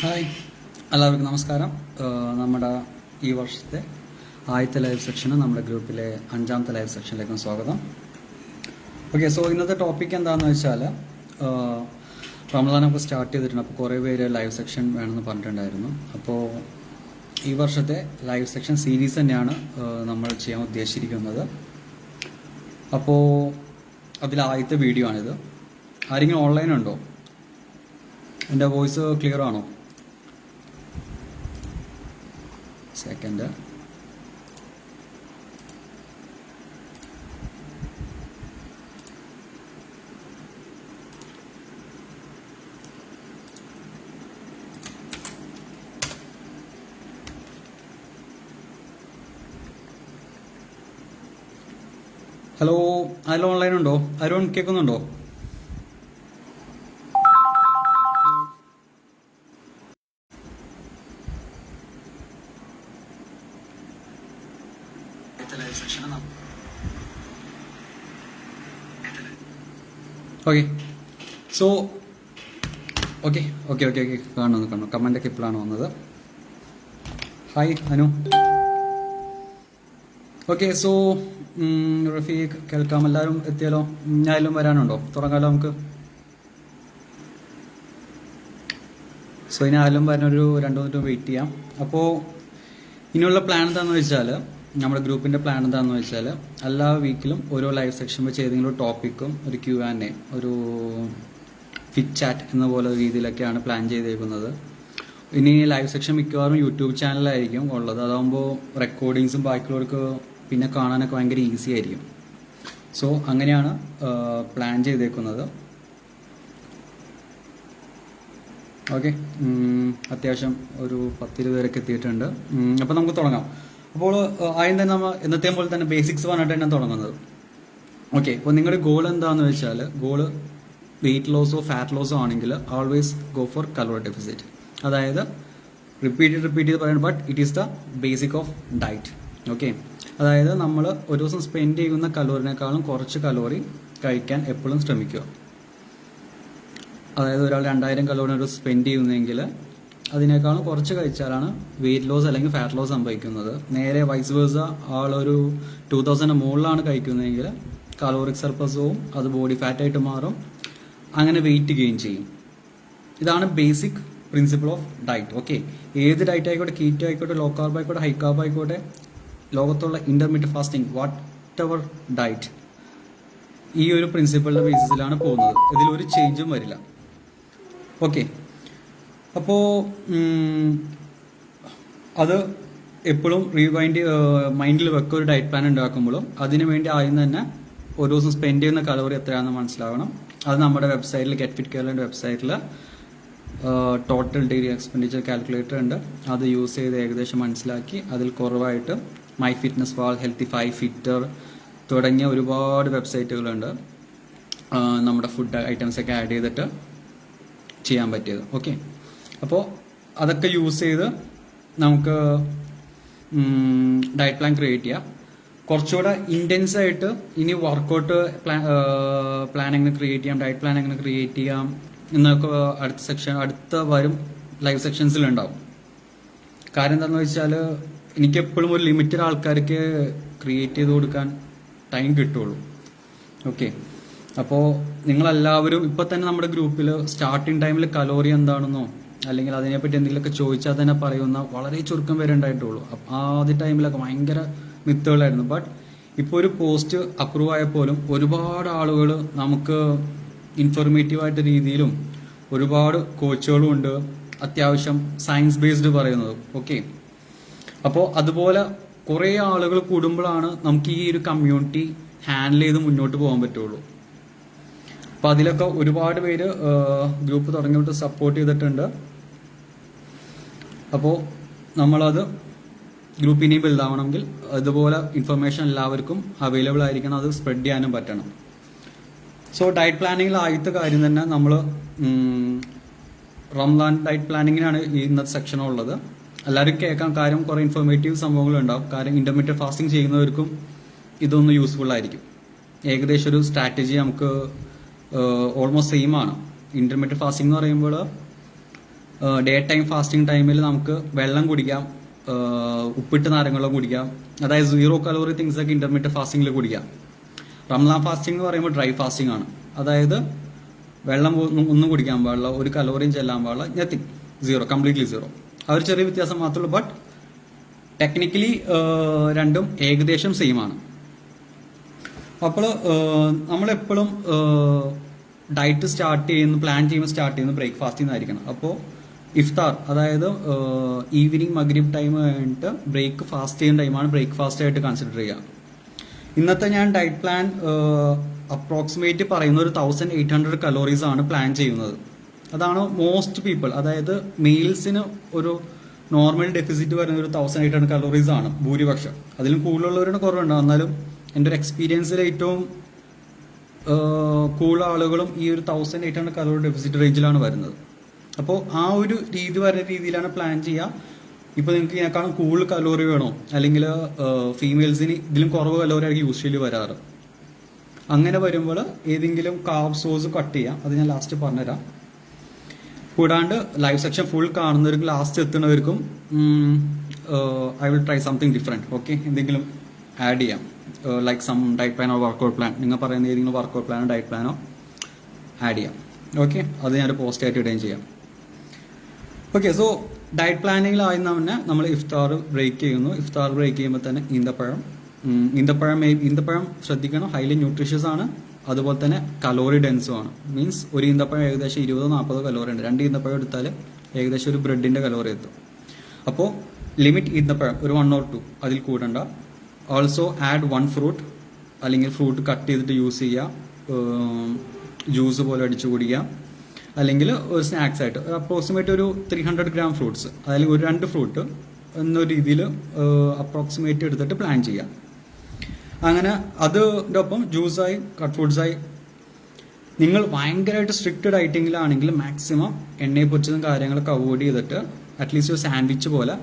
Hi, എല്ലാവർക്കും നമസ്കാരം. നമ്മുടെ ഈ വർഷത്തെ ആദ്യത്തെ ലൈവ് സെക്ഷന് നമ്മുടെ ഗ്രൂപ്പിലെ 5ാമത്തെ ലൈവ് സെക്ഷനിലേക്കും സ്വാഗതം. ഓക്കെ, സോ ഇന്നത്തെ ടോപ്പിക് എന്താണെന്ന് വെച്ചാൽ റമദാനൊക്കെ സ്റ്റാർട്ട് ചെയ്തിട്ടുണ്ട്. അപ്പോൾ കുറേ പേര് ലൈവ് സെക്ഷൻ വേണമെന്ന് പറഞ്ഞിട്ടുണ്ടായിരുന്നു. അപ്പോൾ ഈ വർഷത്തെ ലൈവ് സെക്ഷൻ സീരീസ് തന്നെയാണ് നമ്മൾ ചെയ്യാൻ ഉദ്ദേശിച്ചിരിക്കുന്നത്. അപ്പോൾ അതിൽ ആദ്യത്തെ വീഡിയോ ആണിത്. ആരെങ്കിലും ഓൺലൈൻ ഉണ്ടോ? എൻ്റെ വോയിസ് ക്ലിയർ ആണോ? സെക്കൻഡ്. ഹലോ, ആരെങ്കിലും ഓൺലൈൻ ഉണ്ടോ? ആരും കേൾക്കുന്നുണ്ടോ? Okay, so okay okay okay okay കാണുന്നു. കമൻ്റൊക്കെ ഇപ്പോഴാണ് വന്നത്. Hi Anu. Okay, so Rafeeq കേൾക്കാം. എല്ലാവരും എത്തിയാലോ? ഞാനും വരാനുണ്ടോ? തുടങ്ങാലോ നമുക്ക്. സോ ഇനി ആരും വരാനൊരു 2 മിനിറ്റ് വെയിറ്റ് ചെയ്യാം. അപ്പോൾ ഇനിയുള്ള പ്ലാൻ എന്താണെന്ന് വെച്ചാൽ, നമ്മുടെ ഗ്രൂപ്പിൻ്റെ പ്ലാൻ എന്താണെന്ന് വെച്ചാൽ, എല്ലാ വീക്കിലും ഓരോ ലൈവ് സെക്ഷൻ വെച്ച് ഏതെങ്കിലും ഒരു ടോപ്പിക്കും ഒരു Q&A, ഒരു ഫിറ്റ് ചാറ്റ് എന്ന പോലെ രീതിയിലൊക്കെയാണ് പ്ലാൻ ചെയ്തേക്കുന്നത്. ഇനി ലൈവ് സെക്ഷൻ മിക്കവാറും യൂട്യൂബ് ചാനലായിരിക്കും ഉള്ളത്. അതാകുമ്പോൾ റെക്കോർഡിങ്സും ബാക്കിയുള്ളവർക്ക് പിന്നെ കാണാനൊക്കെ ഭയങ്കര ഈസി ആയിരിക്കും. സോ അങ്ങനെയാണ് പ്ലാൻ ചെയ്തേക്കുന്നത്. ഓക്കെ, അത്യാവശ്യം ഒരു 10-20 പേരൊക്കെ എത്തിയിട്ടുണ്ട്. അപ്പോൾ നമുക്ക് തുടങ്ങാം. അപ്പോൾ ആദ്യം തന്നെ നമ്മൾ എന്നത്തെയും പോലെ തന്നെ ബേസിക്സ് പറഞ്ഞിട്ട് തന്നെ തുടങ്ങുന്നത്. ഓക്കെ, അപ്പോൾ നിങ്ങളുടെ ഗോൾ എന്താണെന്ന് വെച്ചാൽ, ഗോള് വെയിറ്റ് ലോസോ ഫാറ്റ് ലോസോ ആണെങ്കിൽ always go for calorie deficit. അതായത് റിപ്പീറ്റ് ചെയ്ത് പറയുന്നത്, but it is the basic of diet. Okay, അതായത് നമ്മൾ ഒരു ദിവസം സ്പെൻഡ് ചെയ്യുന്ന കലോറിനേക്കാളും കുറച്ച് കലോറി കഴിക്കാൻ എപ്പോഴും ശ്രമിക്കുക. അതായത് ഒരാൾ 2000 കലോറി ഒരു സ്പെൻഡ് ചെയ്യുന്നതെങ്കിൽ അതിനേക്കാളും കുറച്ച് കഴിച്ചാലാണ് വെയിറ്റ് ലോസ് അല്ലെങ്കിൽ ഫാറ്റ് ലോസ് സംഭവിക്കുന്നത്. നേരെ വൈസ് വേഴ്സ ആളൊരു 2000 മുകളിലാണ് കഴിക്കുന്നതെങ്കിൽ കലോറിക് സർപ്ലസും അത് ബോഡി ഫാറ്റായിട്ട് മാറും, അങ്ങനെ വെയിറ്റ് ഗെയിൻ ചെയ്യും. ഇതാണ് basic principle of diet. Okay, ഏത് ഡയറ്റ് ആയിക്കോട്ടെ, കീറ്റോ ആയിക്കോട്ടെ, ലോ കാർബ് ആയിക്കോട്ടെ, ഹൈ കാർബ് ആയിക്കോട്ടെ, ലോകത്തുള്ള intermediate fasting, what ever diet, ഈ ഒരു പ്രിൻസിപ്പിളിന്റെ ബേസിസിലാണ് പോകുന്നത്. ഇതിലൊരു ചേഞ്ചും വരില്ല. ഓക്കെ, അപ്പോൾ അത് എപ്പോഴും മൈൻഡിൽ വെക്കുക. ഒരു ഡയറ്റ് പ്ലാൻ ഉണ്ടാക്കുമ്പോഴും അതിനു വേണ്ടി ആദ്യം തന്നെ ഒരു ദിവസം സ്പെൻഡ് ചെയ്യുന്ന കലോറി എത്രയാണെന്ന് മനസ്സിലാവണം. അത് നമ്മുടെ വെബ്സൈറ്റിൽ, ഗെറ്റ് ഫിറ്റ് കേരളയുടെ വെബ്സൈറ്റിൽ ടോട്ടൽ ഡെയിലി എക്സ്പെൻഡിച്ചർ കാൽക്കുലേറ്റർ ഉണ്ട്. അത് യൂസ് ചെയ്ത് ഏകദേശം മനസ്സിലാക്കി അതിൽ കുറവായിട്ട് മൈ ഫിറ്റ്നസ് പാൽ, ഹെൽത്തിഫൈ, ഫിറ്റർ തുടങ്ങിയ ഒരുപാട് വെബ്സൈറ്റുകളുണ്ട് നമ്മുടെ ഫുഡ് ഐറ്റംസൊക്കെ ആഡ് ചെയ്തിട്ട് ചെയ്യാൻ പറ്റിയത്. ഓക്കെ, അപ്പോൾ അതൊക്കെ യൂസ് ചെയ്ത് നമുക്ക് ഡയറ്റ് പ്ലാൻ ക്രിയേറ്റ് ചെയ്യാം. കുറച്ചുകൂടെ ഇൻറ്റൻസ് ആയിട്ട് ഇനി വർക്കൗട്ട് പ്ലാൻ എങ്ങനെ ക്രിയേറ്റ് ചെയ്യാം, ഡയറ്റ് പ്ലാൻ എങ്ങനെ ക്രിയേറ്റ് ചെയ്യാം എന്നൊക്കെ അടുത്ത വരും ലൈവ് സെക്ഷൻസിലുണ്ടാവും. കാര്യം എന്താണെന്ന് വെച്ചാൽ, എനിക്കെപ്പോഴും ഒരു ലിമിറ്റഡ് ആൾക്കാർക്ക് ക്രിയേറ്റ് ചെയ്ത് കൊടുക്കാൻ ടൈം കിട്ടുള്ളൂ. ഓക്കെ, അപ്പോൾ നിങ്ങളെല്ലാവരും ഇപ്പം തന്നെ നമ്മുടെ ഗ്രൂപ്പിൽ സ്റ്റാർട്ടിങ് ടൈമിൽ കലോറി എന്താണെന്നോ അല്ലെങ്കിൽ അതിനെപ്പറ്റി എന്തെങ്കിലുമൊക്കെ ചോദിച്ചാൽ തന്നെ പറയുന്ന വളരെ ചുരുക്കം പേരെ ഉണ്ടായിട്ടുള്ളൂ. ആദ്യ ടൈമിലൊക്കെ ഭയങ്കര മിത്തുകളായിരുന്നു. ബട്ട് ഇപ്പോൾ ഒരു പോസ്റ്റ് അപ്രൂവ് ആയപ്പോലും ഒരുപാട് ആളുകൾ നമുക്ക് ഇൻഫോർമേറ്റീവായിട്ട് രീതിയിലും ഒരുപാട് കോച്ചുകളും ഉണ്ട്, അത്യാവശ്യം സയൻസ് ബേസ്ഡ് പറയുന്നത്. ഓക്കെ, അപ്പോൾ അതുപോലെ കുറേ ആളുകൾ കൂടുമ്പോഴാണ് നമുക്ക് ഈ ഒരു കമ്മ്യൂണിറ്റി ഹാൻഡിൽ ചെയ്ത് മുന്നോട്ട് പോകാൻ പറ്റുള്ളൂ. അപ്പോൾ അതിലൊക്കെ ഒരുപാട് പേര് ഗ്രൂപ്പ് തുടങ്ങിയിട്ട് സപ്പോർട്ട് ചെയ്തിട്ടുണ്ട്. അപ്പോൾ നമ്മളത് ഗ്രൂപ്പ് ഇനിയും വലുതാവണമെങ്കിൽ അതുപോലെ ഇൻഫർമേഷൻ എല്ലാവർക്കും അവൈലബിൾ ആയിരിക്കണം, അത് സ്പ്രെഡ് ചെയ്യാനും പറ്റണം. സോ ഡയറ്റ് പ്ലാനിങ്ങിൽ ആദ്യത്തെ കാര്യം തന്നെ നമ്മൾ റംസാൻ ഡയറ്റ് പ്ലാനിങ്ങിനാണ് ഇന്നത്തെ സെക്ഷനുള്ളത്. എല്ലാവരും കേൾക്കാൻ കാര്യം കുറേ ഇൻഫോർമേറ്റീവ് സംഭവങ്ങളുണ്ടാവും. കാര്യം ഇന്റർമീഡിയറ്റ് ഫാസ്റ്റിംഗ് ചെയ്യുന്നവർക്കും ഇതൊന്ന് യൂസ്ഫുൾ ആയിരിക്കും. ഏകദേശം ഒരു സ്ട്രാറ്റജി നമുക്ക് ഓൾമോസ്റ്റ് സെയിം ആണ്. ഇന്റർമീഡിയറ്റ് ഫാസ്റ്റിംഗ് എന്ന് പറയുമ്പോൾ ഡേ ടൈം ഫാസ്റ്റിംഗ് ടൈമിൽ നമുക്ക് വെള്ളം കുടിക്കാം, ഉപ്പിട്ട് നാരങ്ങളും കുടിക്കാം, അതായത് 0 കലോറി തിങ്സ് ഒക്കെ ഇന്റർമീഡിയറ്റ് ഫാസ്റ്റിംഗിൽ കുടിക്കാം. റംസാൻ ഫാസ്റ്റിംഗ് എന്ന് പറയുമ്പോൾ ഡ്രൈ ഫാസ്റ്റിംഗ് ആണ്, അതായത് വെള്ളം ഒന്നും കുടിക്കാൻ പാടില്ല, ഒരു കലോറിയും ചെല്ലാൻ പാടില്ല, നത്തിങ്, 0, കംപ്ലീറ്റ്ലി 0. ആ ഒരു ചെറിയ വ്യത്യാസം മാത്രമേ ഉള്ളൂ. ബട്ട് ടെക്നിക്കലി രണ്ടും ഏകദേശം സെയിം ആണ്. അപ്പോൾ നമ്മളെപ്പോഴും ഡയറ്റ് പ്ലാൻ ചെയ്യുമ്പോൾ സ്റ്റാർട്ട് ചെയ്യുന്നത് ബ്രേക്ക്ഫാസ്റ്റിൽ നിന്നായിരിക്കണം. അപ്പോൾ ഇഫ്താർ, അതായത് ഈവനിങ് മഗ്രിബ് ടൈം കഴിഞ്ഞിട്ട് ബ്രേക്ക്ഫാസ്റ്റ് ചെയ്യുന്ന ടൈമാണ് ബ്രേക്ക്ഫാസ്റ്റ് ആയിട്ട് കൺസിഡർ ചെയ്യുക. ഇന്നത്തെ ഞാൻ ഡയറ്റ് പ്ലാൻ അപ്രോക്സിമേറ്റ് പറയുന്ന ഒരു 1800 കലോറീസ് ആണ് പ്ലാൻ ചെയ്യുന്നത്. അതാണ് മോസ്റ്റ് പീപ്പിൾ, അതായത് മെയിൽസിന് ഒരു നോർമൽ ഡെഫിസിറ്റ് വരുന്ന ഒരു 1800 കലോറീസ് ആണ് ഭൂരിപക്ഷം. അതിലും കൂടുതലുള്ളവരുടെ കുറവുണ്ടാവും. എന്നാലും എൻ്റെ ഒരു എക്സ്പീരിയൻസിൽ ഏറ്റവും കൂടുതൽ ആളുകളും ഈ ഒരു 1800 കലോറി ഡെഫിസിറ്റ് റേഞ്ചിലാണ് വരുന്നത്. അപ്പോൾ ആ ഒരു വരുന്ന രീതിയിലാണ് പ്ലാൻ ചെയ്യുക. ഇപ്പോൾ നിങ്ങൾക്ക് ഇതിനേക്കാളും കൂടുതൽ കലോറി വേണോ, അല്ലെങ്കിൽ ഫീമെയിൽസിന് ഇതിലും കുറവ് കലോറി ആയിരിക്കും യൂഷ്വലി വരാറ്. അങ്ങനെ വരുമ്പോൾ ഏതെങ്കിലും കാർബ് സോഴ്സ് കട്ട് ചെയ്യാം, അത് ഞാൻ ലാസ്റ്റ് പറഞ്ഞുതരാം. കൂടാണ്ട് ലൈവ് സെക്ഷൻ ഫുൾ കാണുന്നവർക്കും ലാസ്റ്റ് എത്തുന്നവർക്കും I will try something different. Okay, എന്തെങ്കിലും ആഡ് ചെയ്യാം, ലൈക്ക് സം ഡയറ്റ് പ്ലാനോ വർക്കൗട്ട് പ്ലാൻ, നിങ്ങൾ പറയുന്ന ഏതെങ്കിലും വർക്കൗട്ട് പ്ലാനോ ഡയറ്റ് പ്ലാനോ ആഡ് ചെയ്യാം. ഓക്കെ, അത് ഞാനൊരു പോസ്റ്റായിട്ട് ഇടുകയും ചെയ്യാം. ഓക്കെ, സോ ഡയറ്റ് പ്ലാനിങ്ങിലായി തന്നെ നമ്മൾ ഇഫ്താർ ബ്രേക്ക് ചെയ്യുന്നു. ഇഫ്താർ ബ്രേക്ക് ചെയ്യുമ്പോൾ തന്നെ ഈന്തപ്പഴം ശ്രദ്ധിക്കണം, ഹൈലി ന്യൂട്രീഷ്യസ് ആണ്, അതുപോലെ തന്നെ കലോറി ഡെൻസും ആണ്. മീൻസ് ഒരു ഈന്തപ്പഴം ഏകദേശം 20-40 കലോറി ഉണ്ട്. 2 ഈന്തപ്പഴം എടുത്താൽ ഏകദേശം ഒരു ബ്രെഡിൻ്റെ കലോറി എത്തും. അപ്പോൾ ലിമിറ്റ് ഈന്തപ്പഴം ഒരു 1 or 2, അതിൽ കൂടണ്ട. ഓൾസോ ആഡ് 1 ഫ്രൂട്ട്, അല്ലെങ്കിൽ ഫ്രൂട്ട് കട്ട് ചെയ്തിട്ട് യൂസ് ചെയ്യുക, ജ്യൂസ് പോലെ അടിച്ചു കുടിക്കുക, അല്ലെങ്കിൽ ഒരു സ്നാക്സ് ആയിട്ട് അപ്രോക്സിമേറ്റ് ഒരു 300 gram ഫ്രൂട്ട്സ്, അല്ലെങ്കിൽ ഒരു 2 ഫ്രൂട്ട് എന്നൊരു രീതിയിൽ അപ്രോക്സിമേറ്റ് എടുത്തിട്ട് പ്ലാൻ ചെയ്യാം. അങ്ങനെ അതിൻ്റെ ഒപ്പം ജ്യൂസായി കട്ട് ഫുഡ്സായി. നിങ്ങൾ ഭയങ്കരമായിട്ട് സ്ട്രിക്റ്റ് ഡയറ്റിങ്ങിലാണെങ്കിൽ മാക്സിമം എണ്ണയെ പൊരിച്ചതും കാര്യങ്ങളൊക്കെ അവോയ്ഡ് ചെയ്തിട്ട് അറ്റ്ലീസ്റ്റ് ഒരു സാൻഡ്വിച്ച് പോലെ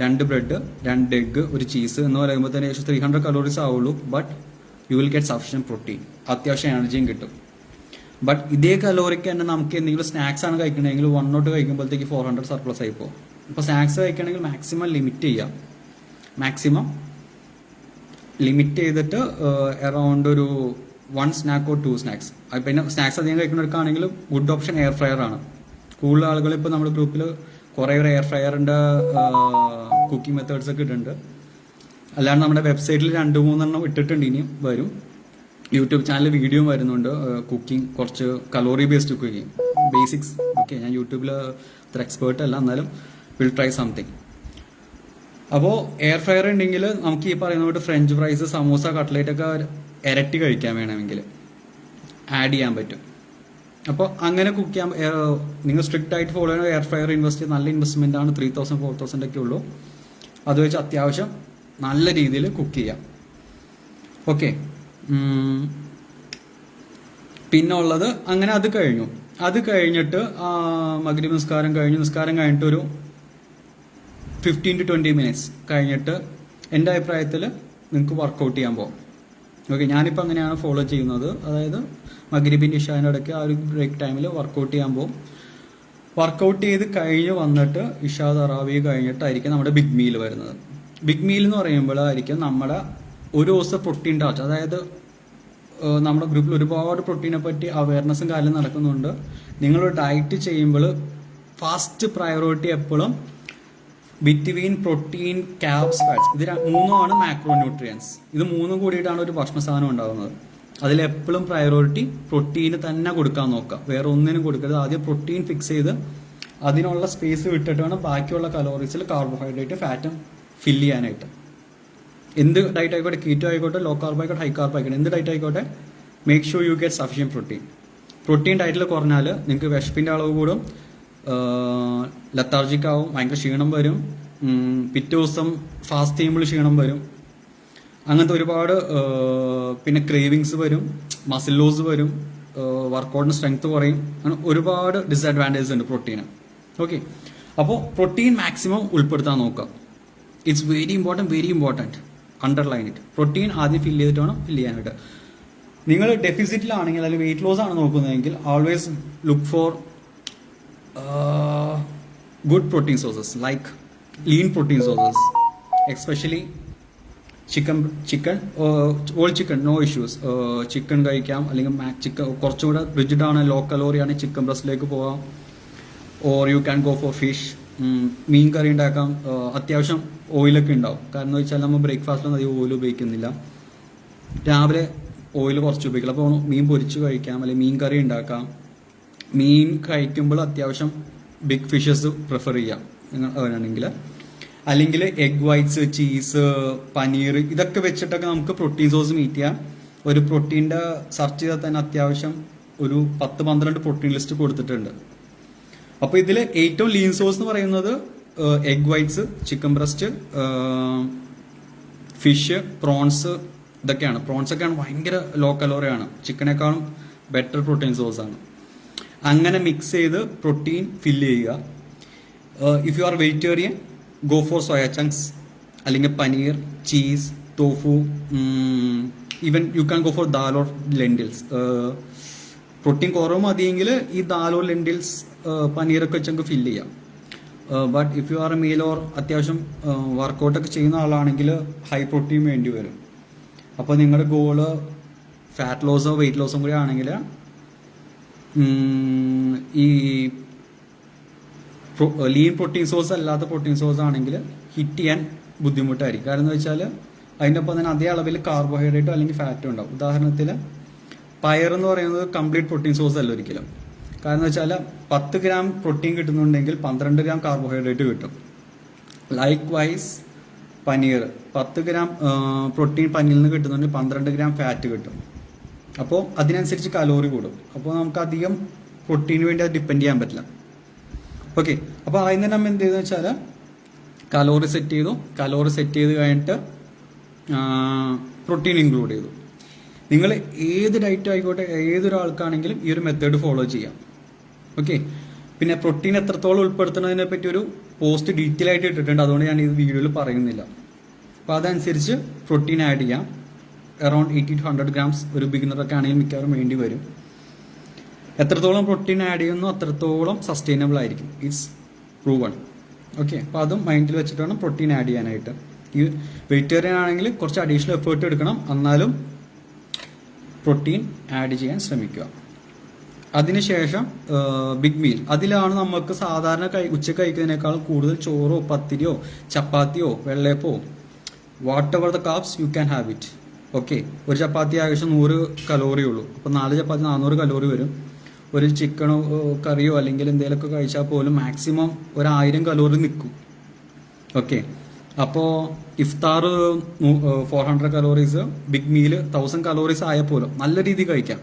2 ബ്രെഡ് 2 എഗ്ഗ് 1 ചീസ് എന്ന് പറയുമ്പോൾ തന്നെ ഏകദേശം 300 കലോറീസ് ആവുള്ളൂ. But you will get sufficient protein, അത്യാവശ്യം എനർജിയും കിട്ടും. ബട്ട് ഇതേ കലോറിക്ക് തന്നെ നമുക്ക് എന്തെങ്കിലും സ്നാക്സ് ആണ് കഴിക്കണമെങ്കിൽ 1 or 2 കഴിക്കുമ്പോഴത്തേക്ക് 400 സർപ്ലസ് ആയി പോകും. ഇപ്പോൾ സ്നാക്സ് കഴിക്കണമെങ്കിൽ മാക്സിമം ലിമിറ്റ് ചെയ്യാം. മാക്സിമം ലിമിറ്റ് ചെയ്തിട്ട് അറൗണ്ട് ഒരു 1 സ്നാക്ക് or 2 സ്നാക്സ്. പിന്നെ സ്നാക്സ് അധികം കഴിക്കുന്നവർക്കാണെങ്കിൽ ഗുഡ് ഓപ്ഷൻ എയർ ഫ്രയർ ആണ്. കൂടുതൽ ആളുകൾ ഇപ്പോൾ നമ്മുടെ ഗ്രൂപ്പിൽ കുറേ എയർ ഫ്രയറിൻ്റെ കുക്കിംഗ് മെത്തേഡ്സ് ഒക്കെ ഇട്ടിട്ടുണ്ട്. അല്ലാണ്ട് നമ്മുടെ വെബ്സൈറ്റിൽ 2-3 ഇട്ടിട്ടുണ്ട്, ഇനിയും വരും. യൂട്യൂബ് ചാനൽ വീഡിയോ വരുന്നുണ്ട്, കുക്കിംഗ്, കുറച്ച് calorie based cooking basics. Okay, ഞാൻ യൂട്യൂബിൽ അത്ര എക്സ്പേർട്ട് അല്ല, എന്നാലും വിൽ ട്രൈ സംതിങ്. അപ്പോൾ എയർ ഫ്രയർ ഉണ്ടെങ്കിൽ നമുക്ക് ഈ പറയുന്ന പോലെ ഫ്രഞ്ച് ഫ്രൈസ്, സമൂസ, കട്ട്ലേറ്റ് ഒക്കെ ഇരട്ടി കഴിക്കാൻ വേണമെങ്കിൽ ആഡ് ചെയ്യാൻ പറ്റും. അപ്പോൾ അങ്ങനെ കുക്ക് ചെയ്യാൻ നിങ്ങൾ സ്ട്രിക്റ്റ് ആയിട്ട് ഫോളോ ചെയ്യുന്ന എയർ ഫ്രയർ ഇൻവെസ്റ്റ് നല്ല ഇൻവെസ്റ്റ്മെന്റ് ആണ്. 3000-4000 ഒക്കെ ഉള്ളൂ. അത് വെച്ച് അത്യാവശ്യം നല്ല രീതിയിൽ കുക്ക് ചെയ്യാം. ഓക്കെ, പിന്നെ ഉള്ളത് അങ്ങനെ അത് കഴിഞ്ഞിട്ട് മഗ്രിബ് നിസ്കാരം കഴിഞ്ഞിട്ട് ഒരു 15 to 20 minutes കഴിഞ്ഞിട്ട് എൻ്റെ അഭിപ്രായത്തിൽ നിങ്ങൾക്ക് വർക്കൗട്ട് ചെയ്യാൻ പോകും. ഓക്കെ, ഞാനിപ്പോൾ അങ്ങനെയാണ് ഫോളോ ചെയ്യുന്നത്. അതായത് മഗ്രിബിൻ്റെ ഇഷാൻ്റെ ഇടയ്ക്ക് ആ ഒരു ബ്രേക്ക് ടൈമിൽ വർക്കൗട്ട് ചെയ്യാൻ പോകും. വർക്കൗട്ട് ചെയ്ത് കഴിഞ്ഞ് വന്നിട്ട് ഇഷാ തറാവി കഴിഞ്ഞിട്ടായിരിക്കും നമ്മുടെ ബിഗ് മീൽ വരുന്നത്. ബിഗ് മീൽ എന്ന് പറയുമ്പോഴായിരിക്കും നമ്മുടെ ഒരു ദിവസം പ്രോട്ടീൻ ടാച്ച്. അതായത് നമ്മുടെ ഗ്രൂപ്പിൽ ഒരുപാട് പ്രോട്ടീനെ പറ്റി അവയർനെസ്സും കാര്യം നടക്കുന്നുണ്ട്. നിങ്ങൾ ഡയറ്റ് ചെയ്യുമ്പോൾ ഫസ്റ്റ് പ്രയോറിറ്റി എപ്പോഴും ബിറ്റ്വീൻ പ്രോട്ടീൻ, കാർബ്സ്, ഫാറ്റ്സ്, ഇത് 3 മാക്രോ ന്യൂട്രിയൻസ്. ഇത് 3 കൂടിയിട്ടാണ് ഒരു ഭക്ഷണ സാധനം ഉണ്ടാകുന്നത്. അതിലെപ്പോഴും പ്രയോറിറ്റി പ്രോട്ടീന് തന്നെ കൊടുക്കാൻ നോക്കുക, വേറെ ഒന്നിനും കൊടുക്കരുത്. ആദ്യം പ്രോട്ടീൻ ഫിക്സ് ചെയ്ത് അതിനുള്ള സ്പേസ് വിട്ടിട്ട് വേണം ബാക്കിയുള്ള കലോറീസിൽ കാർബോഹൈഡ്രേറ്റ്, ഫാറ്റും ഫില്ല് ചെയ്യാനായിട്ട്. എന്ത് ഡയറ്റ് ആയിക്കോട്ടെ, കീറ്റോ ആയിക്കോട്ടെ, ലോ കാർബ് ആയിക്കോട്ടെ, ഹൈ കാർബ് ആയിക്കോട്ടെ, എന്ത് ഡയറ്റ് ആയിക്കോട്ടെ, make sure you get sufficient protein. Protein ഡയറ്റിൽ കുറഞ്ഞാൽ നിങ്ങൾക്ക് വിശപ്പിൻ്റെ അളവ് കൂടും, ലത്താർജിക് ആവും, ഭയങ്കര ക്ഷീണം വരും, പിറ്റേ ദിവസം ഫാസ്റ്റ് ചെയ്യുമ്പോൾ ക്ഷീണം വരും, അങ്ങനത്തെ ഒരുപാട്, പിന്നെ ക്രേവിങ്സ് വരും, മസിൽ ലോസ് വരും, വർക്കൗട്ടിന് സ്ട്രെങ്ത് കുറയും, അങ്ങനെ ഒരുപാട് ഡിസഡ്വാൻറ്റേജസ് ഉണ്ട് പ്രോട്ടീന്. ഓക്കെ, അപ്പോൾ പ്രോട്ടീൻ മാക്സിമം ഉൾപ്പെടുത്താൻ നോക്കുക. It's very important, underline it. Protein ആദ്യം ഫില്ല് ചെയ്തിട്ട് വേണം ഫില്ല് ചെയ്യാനായിട്ട്. നിങ്ങൾ ഡെഫിസിറ്റിലാണെങ്കിൽ അല്ലെങ്കിൽ വെയിറ്റ് ലോസ് ആണ് നോക്കുന്നതെങ്കിൽ always look for good protein sources like lean protein sources, especially chicken all chicken no issues. Chicken കഴിക്കാം, അല്ലെങ്കിൽ ചിക്കൻ കുറച്ചുകൂടെ റിജിഡ് ആണ്, ലോ കലോറി ആണ്, ചിക്കൻ ബ്രസ്റ്റിലേക്ക് പോവാം. Or you can go for fish. മീൻ കറി ഉണ്ടാക്കാം, അത്യാവശ്യം ഓയിലൊക്കെ ഉണ്ടാവും. കാരണം എന്ന് വെച്ചാൽ നമ്മൾ ബ്രേക്ക്ഫാസ്റ്റിലൊന്നും അധികം ഓയിൽ ഉപയോഗിക്കുന്നില്ല, രാവിലെ ഓയിൽ കുറച്ച് ഉപയോഗിക്കില്ല. അപ്പോൾ മീൻ പൊരിച്ച് കഴിക്കാം, അല്ലെങ്കിൽ മീൻ കറി ഉണ്ടാക്കാം. മീൻ കഴിക്കുമ്പോൾ അത്യാവശ്യം ബിഗ് ഫിഷസ് പ്രിഫർ ചെയ്യാം വേണമെങ്കിൽ. അല്ലെങ്കിൽ എഗ് വൈറ്റ്സ്, ചീസ്, പനീർ, ഇതൊക്കെ വെച്ചിട്ടൊക്കെ നമുക്ക് പ്രോട്ടീൻ സോഴ്സ് മീറ്റ് ചെയ്യാം. ഒരു പ്രോട്ടീൻ്റെ സെർച്ച് ചെയ്താൽ തന്നെ അത്യാവശ്യം ഒരു 10-12 പ്രോട്ടീൻ ലിസ്റ്റ് കൊടുത്തിട്ടുണ്ട്. അപ്പോൾ ഇതിൽ ഏറ്റവും ലീൻ സോഴ്സ് എന്ന് പറയുന്നത് egg whites, chicken breast, fish, prawns, ഇതൊക്കെയാണ്. പ്രോൺസ് ഒക്കെയാണ് ഭയങ്കര ലോ കലോറിയാണ്, ചിക്കനേക്കാളും ബെറ്റർ പ്രോട്ടീൻ സോഴ്സ് ആണ്. അങ്ങനെ മിക്സ് ചെയ്ത് പ്രോട്ടീൻ ഫില്ല് ചെയ്യുക. If you are vegetarian, go for soya chunks, അല്ലെങ്കിൽ paneer, cheese, tofu, even you can go for dal or lentils. Protein കുറവ് മതിയെങ്കിൽ ഈ ദാൽ ഓർ ലെൻഡിൽസ്, പനീറൊക്കെ വെച്ച് നമുക്ക് ഫില്ല് ചെയ്യാം. But if you R A meal or അത്യാവശ്യം വർക്കൗട്ടൊക്കെ ചെയ്യുന്ന ആളാണെങ്കിൽ ഹൈ പ്രോട്ടീൻ വേണ്ടി വരും. അപ്പോൾ നിങ്ങളുടെ ഗോള് ഫാറ്റ് ലോസോ വെയിറ്റ് ലോസും കൂടി ആണെങ്കിൽ ഈ ലീൻ പ്രോട്ടീൻ സോഴ്സ് അല്ലാത്ത പ്രോട്ടീൻ സോഴ്സ് ആണെങ്കിൽ ഹിറ്റ് ചെയ്യാൻ ബുദ്ധിമുട്ടായിരിക്കും. കാരണം എന്ന് വെച്ചാൽ അതിൻ്റെ ഒപ്പം തന്നെ അതേ അളവിൽ കാർബോഹൈഡ്രേറ്റോ അല്ലെങ്കിൽ ഫാറ്റോ ഉണ്ടാവും. ഉദാഹരണത്തിന് പയർ എന്ന് പറയുന്നത് കംപ്ലീറ്റ് പ്രോട്ടീൻ സോഴ്സ് അല്ല ഒരിക്കലും. കാരണം എന്ന് വെച്ചാൽ 10 ഗ്രാം പ്രോട്ടീൻ കിട്ടുന്നുണ്ടെങ്കിൽ 12 ഗ്രാം കാർബോഹൈഡ്രേറ്റ് കിട്ടും. Likewise paneer 10 gram protein പനീരിൽ നിന്ന് കിട്ടുന്നുണ്ടെങ്കിൽ 12 ഗ്രാം ഫാറ്റ് കിട്ടും. അപ്പോൾ അതിനനുസരിച്ച് കലോറി കൂടും. അപ്പോൾ നമുക്ക് അധികം പ്രോട്ടീന് വേണ്ടി അത് ഡിപ്പെൻഡ് ചെയ്യാൻ പറ്റില്ല. ഓക്കെ, അപ്പോൾ ആദ്യം തന്നെ നമ്മൾ എന്ത് ചെയ്തെന്ന് വെച്ചാൽ കലോറി സെറ്റ് ചെയ്തു. കലോറി സെറ്റ് ചെയ്ത് കഴിഞ്ഞിട്ട് പ്രോട്ടീൻ ഇൻക്ലൂഡ് ചെയ്തു. നിങ്ങൾ ഏത് ഡയറ്റ് ആയിക്കോട്ടെ, ഏതൊരാൾക്കാണെങ്കിലും ഈ ഒരു മെത്തേഡ് ഫോളോ ചെയ്യാം. ഓക്കെ, പിന്നെ പ്രോട്ടീൻ എത്രത്തോളം ഉൾപ്പെടുത്തുന്നതിനെ പറ്റി ഒരു പോസ്റ്റ് ഡീറ്റെയിൽ ആയിട്ട് ഇട്ടിട്ടുണ്ട്, അതുകൊണ്ട് ഞാൻ ഇത് വീഡിയോയിൽ പറയുന്നില്ല. അപ്പോൾ അതനുസരിച്ച് പ്രോട്ടീൻ ആഡ് ചെയ്യാം. അറൌണ്ട് 80 to 100 ഗ്രാംസ് ഒരു ബിഗിനറൊക്കെ ആണെങ്കിൽ മിക്കവാറും വേണ്ടി വരും. എത്രത്തോളം പ്രോട്ടീൻ ആഡ് ചെയ്യുന്നു അത്രത്തോളം സസ്റ്റൈനബിൾ ആയിരിക്കും. It's proven. ഓക്കെ, അപ്പോൾ അതും മൈൻഡിൽ വെച്ചിട്ട് വേണം പ്രോട്ടീൻ ആഡ് ചെയ്യാനായിട്ട്. ഈ വെജിറ്റേറിയൻ ആണെങ്കിൽ കുറച്ച് അഡീഷണൽ എഫേർട്ട് എടുക്കണം, എന്നാലും പ്രോട്ടീൻ ആഡ് ചെയ്യാൻ ശ്രമിക്കുക. അതിനുശേഷം ബിഗ് മീൽ. അതിലാണ് നമുക്ക് സാധാരണ ഉച്ചയ്ക്ക് കഴിക്കുന്നതിനേക്കാൾ കൂടുതൽ ചോറോ പത്തിരിയോ ചപ്പാത്തിയോ വെള്ളയപ്പോ whatever the carbs you can have it. Okay, ഒരു ചപ്പാത്തി ഏകദേശം 100 കലോറി ഉള്ളൂ. അപ്പോൾ 4 ചപ്പാത്തി 400 കലോറി വരും. ഒരു ചിക്കനോ കറിയോ അല്ലെങ്കിൽ എന്തെങ്കിലുമൊക്കെ കഴിച്ചാൽ പോലും മാക്സിമം 1000 കലോറി നിൽക്കും. ഓക്കെ, അപ്പോൾ ഇഫ്താർ 400 കലോറീസ്, ബിഗ് മീൽ 1000 കലോറീസ് ആയാൽ പോലും നല്ല രീതിയിൽ കഴിക്കാം,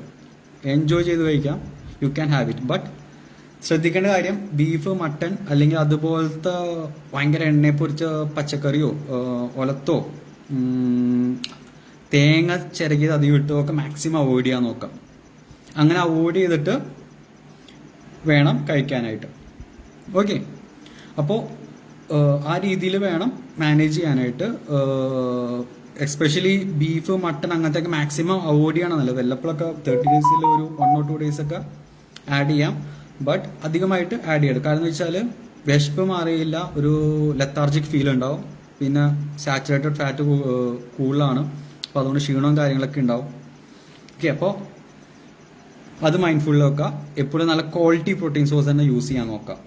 എൻജോയ് ചെയ്ത് കഴിക്കാം. U can have it. But ശ്രദ്ധിക്കേണ്ട കാര്യം, ബീഫ്, മട്ടൺ അല്ലെങ്കിൽ അതുപോലത്തെ ഭയങ്കര എണ്ണയെ പൊരിച്ച പച്ചക്കറിയോ ഒലത്തോ തേങ്ങ ചിരകിയത് അധികം ഇട്ടോ ഒക്കെ മാക്സിമം അവോയ്ഡ് ചെയ്യാൻ നോക്കാം. അങ്ങനെ അവോയ്ഡ് ചെയ്തിട്ട് വേണം കഴിക്കാനായിട്ട്. ഓക്കെ, അപ്പോൾ ആ രീതിയിൽ വേണം മാനേജ് ചെയ്യാനായിട്ട്. എസ്പെഷ്യലി ബീഫ്, മട്ടൺ അങ്ങനത്തെയൊക്കെ മാക്സിമം അവോയ്ഡ് ചെയ്യണം നല്ലത്. വല്ലപ്പോഴൊക്കെ 30 ഡേയ്സിൽ ഒരു 1 or 2 days ഒക്കെ ആഡ് ചെയ്യാം. ബട്ട് അധികമായിട്ട് ആഡ് ചെയ്യരുത്. കാരണം എന്ന് വെച്ചാൽ വിശപ്പ് മാറിയില്ല, ഒരു ലെത്താർജിക് ഫീൽ ഉണ്ടാവും. പിന്നെ സാച്ചുറേറ്റഡ് ഫാറ്റ് കൂടുതലാണ്, അപ്പോൾ അതുകൊണ്ട് ക്ഷീണവും കാര്യങ്ങളൊക്കെ ഉണ്ടാവും. ഓക്കെ, അപ്പോൾ അത് മൈൻഡ്ഫുള്ളിൽ വെക്കുക. എപ്പോഴും നല്ല ക്വാളിറ്റി പ്രോട്ടീൻ സോഴ്സ് തന്നെ യൂസ് ചെയ്യാൻ നോക്കാം.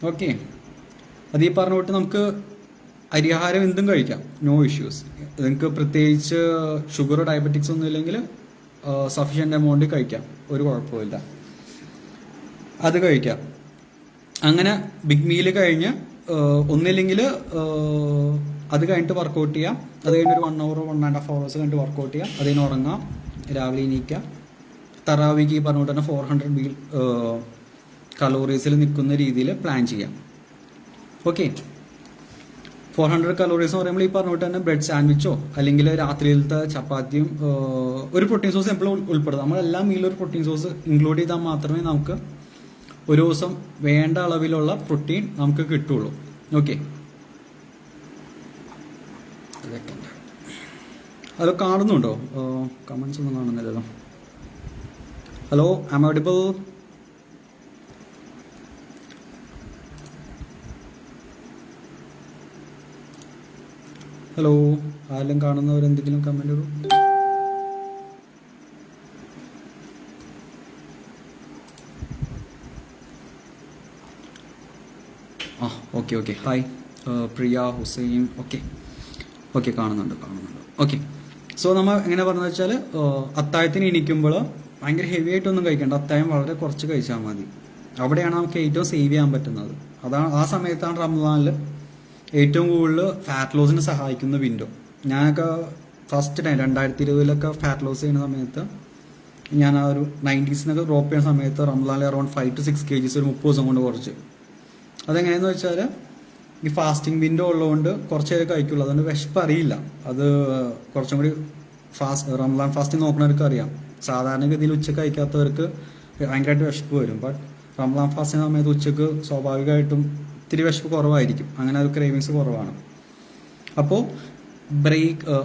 ഓക്കെ, അത് ഈ പറഞ്ഞ തൊട്ട് നമുക്ക് അരിയാഹാരം എന്തും കഴിക്കാം, നോ ഇഷ്യൂസ്. നിങ്ങൾക്ക് പ്രത്യേകിച്ച് ഷുഗറോ ഡയബറ്റിക്സ് ഒന്നും ഇല്ലെങ്കിൽ സഫീഷ്യൻ്റ് എമൗണ്ട് കഴിക്കാം, ഒരു കുഴപ്പമില്ല, അത് കഴിക്കാം. അങ്ങനെ ബിഗ് മീൽ കഴിഞ്ഞ് ഒന്നില്ലെങ്കിൽ അത് കഴിഞ്ഞിട്ട് വർക്കൗട്ട് ചെയ്യാം. അത് കഴിഞ്ഞ് ഒരു 1 hour 1.5 hours കഴിഞ്ഞിട്ട് വർക്കൗട്ട് ചെയ്യാം. അത് കഴിഞ്ഞ് ഉറങ്ങാം, രാവിലെ എണീക്കാം. തറാവിക്ക് പറഞ്ഞുകൊണ്ട് തന്നെ 400 കലോറീസിൽ നിൽക്കുന്ന രീതിയിൽ പ്ലാൻ ചെയ്യാം. ഓക്കെ, 400 കലോറീസ് എന്ന് പറയുമ്പോൾ ഈ പറഞ്ഞുകൊണ്ട് തന്നെ ബ്രെഡ് സാൻഡ്വിച്ചോ അല്ലെങ്കിൽ രാത്രിയിലത്തെ ചപ്പാത്തിയും ഒരു പ്രോട്ടീൻ സോഴ്സ് എപ്പോഴും ഉൾപ്പെടുത്തും. നമ്മളെല്ലാ മീലും ഒരു പ്രോട്ടീൻ സോഴ്സ് ഇൻക്ലൂഡ് ചെയ്താൽ മാത്രമേ നമുക്ക് ഒരു ദിവസം വേണ്ട അളവിലുള്ള പ്രോട്ടീൻ നമുക്ക് കിട്ടുള്ളൂ. ഓക്കെ, അത് കാണുന്നുണ്ടോ? കമൻസ് ഒന്നും കാണുന്നില്ലല്ലോ. ഹലോ, ആം ഓഡിബിൾ? ഹലോ, ആരെങ്കിലും കാണുന്നവരെന്തെങ്കിലും കമൻ്റ് ഇടും? ആ ഓക്കെ ഹായ് പ്രിയ ഹുസൈൻ. ഓക്കെ കാണുന്നുണ്ട്. ഓക്കെ, സോ നമ്മൾ എങ്ങനെ പറഞ്ഞു വെച്ചാൽ അത്താഴത്തിന് എണീക്കുമ്പോൾ ഭയങ്കര ഹെവി ആയിട്ടൊന്നും കഴിക്കേണ്ട. അത്താഴം വളരെ കുറച്ച് കഴിച്ചാൽ മതി. അവിടെയാണ് നമുക്ക് ഏറ്റവും സേവ് ചെയ്യാൻ പറ്റുന്നത്. അതാണ് ആ സമയത്താണ് റമദാനിൽ ഏറ്റവും കൂടുതൽ ഫാറ്റ് ലോസിന് സഹായിക്കുന്ന വിൻഡോ. ഞാനൊക്കെ ഫസ്റ്റ് ടൈം 2020 ഫാറ്റ് ലോസ് ചെയ്യുന്ന സമയത്ത്, ഞാൻ ആ ഒരു 90s ഡ്രോപ്പ് ചെയ്യുന്ന സമയത്ത് റമദാനിൽ അറൗണ്ട് 5 to 6 kgs ഒരു 30 ദിവസം കൊണ്ട് കുറച്ച്. അതെങ്ങനെയെന്ന് വെച്ചാൽ ഈ ഫാസ്റ്റിംഗ് വിൻഡോ ഉള്ളതുകൊണ്ട് കുറച്ച് നേരം കഴിക്കുള്ളൂ. അതുകൊണ്ട് വിശപ്പ് അറിയില്ല. അത് കുറച്ചും കൂടി റമദാൻ ഫാസ്റ്റിംഗ് നോക്കുന്നവർക്ക് അറിയാം. സാധാരണഗതിയിൽ ഉച്ചക്ക് കഴിക്കാത്തവർക്ക് ഭയങ്കരമായിട്ട് വിശപ്പ് വരും. ബട്ട് റമദാൻ ഫാസ്റ്റിംഗ് സമയത്ത് ഉച്ചക്ക് സ്വാഭാവികമായിട്ടും ഇത്തിരി വിശപ്പ് കുറവായിരിക്കും. അങ്ങനെ ഒരു ക്രേവിങ്സ് കുറവാണ്. അപ്പോൾ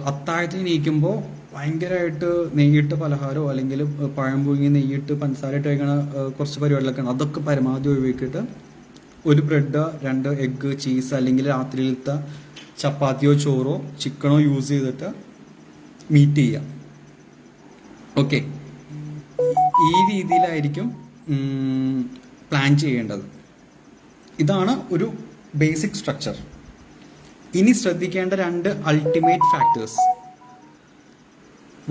അത്താഴത്തിന് നീക്കുമ്പോൾ ഭയങ്കരമായിട്ട് നെയ്യിട്ട് പലഹാരമോ അല്ലെങ്കിൽ പഴം പുഴുങ്ങി നെയ്യിട്ട് പഞ്ചസാരയിട്ട് കഴിക്കണ കുറച്ച് പരിപാടികളൊക്കെ ഉണ്ട്. അതൊക്കെ പരമാവധി ഒഴിവാക്കിയിട്ട് ഒരു ബ്രെഡ്, 2 എഗ്ഗ്, ചീസ് അല്ലെങ്കിൽ രാത്രിയിലത്തെ ചപ്പാത്തിയോ ചോറോ ചിക്കനോ യൂസ് ചെയ്തിട്ട് മീറ്റ് ചെയ്യാം. ഓക്കെ, ഈ രീതിയിലായിരിക്കും പ്ലാൻ ചെയ്യേണ്ടത്. ഇതാണ് ഒരു ബേസിക് സ്ട്രക്ചർ. ഇനി ശ്രദ്ധിക്കേണ്ട 2 അൾട്ടിമേറ്റ് ഫാക്ടേഴ്സ്.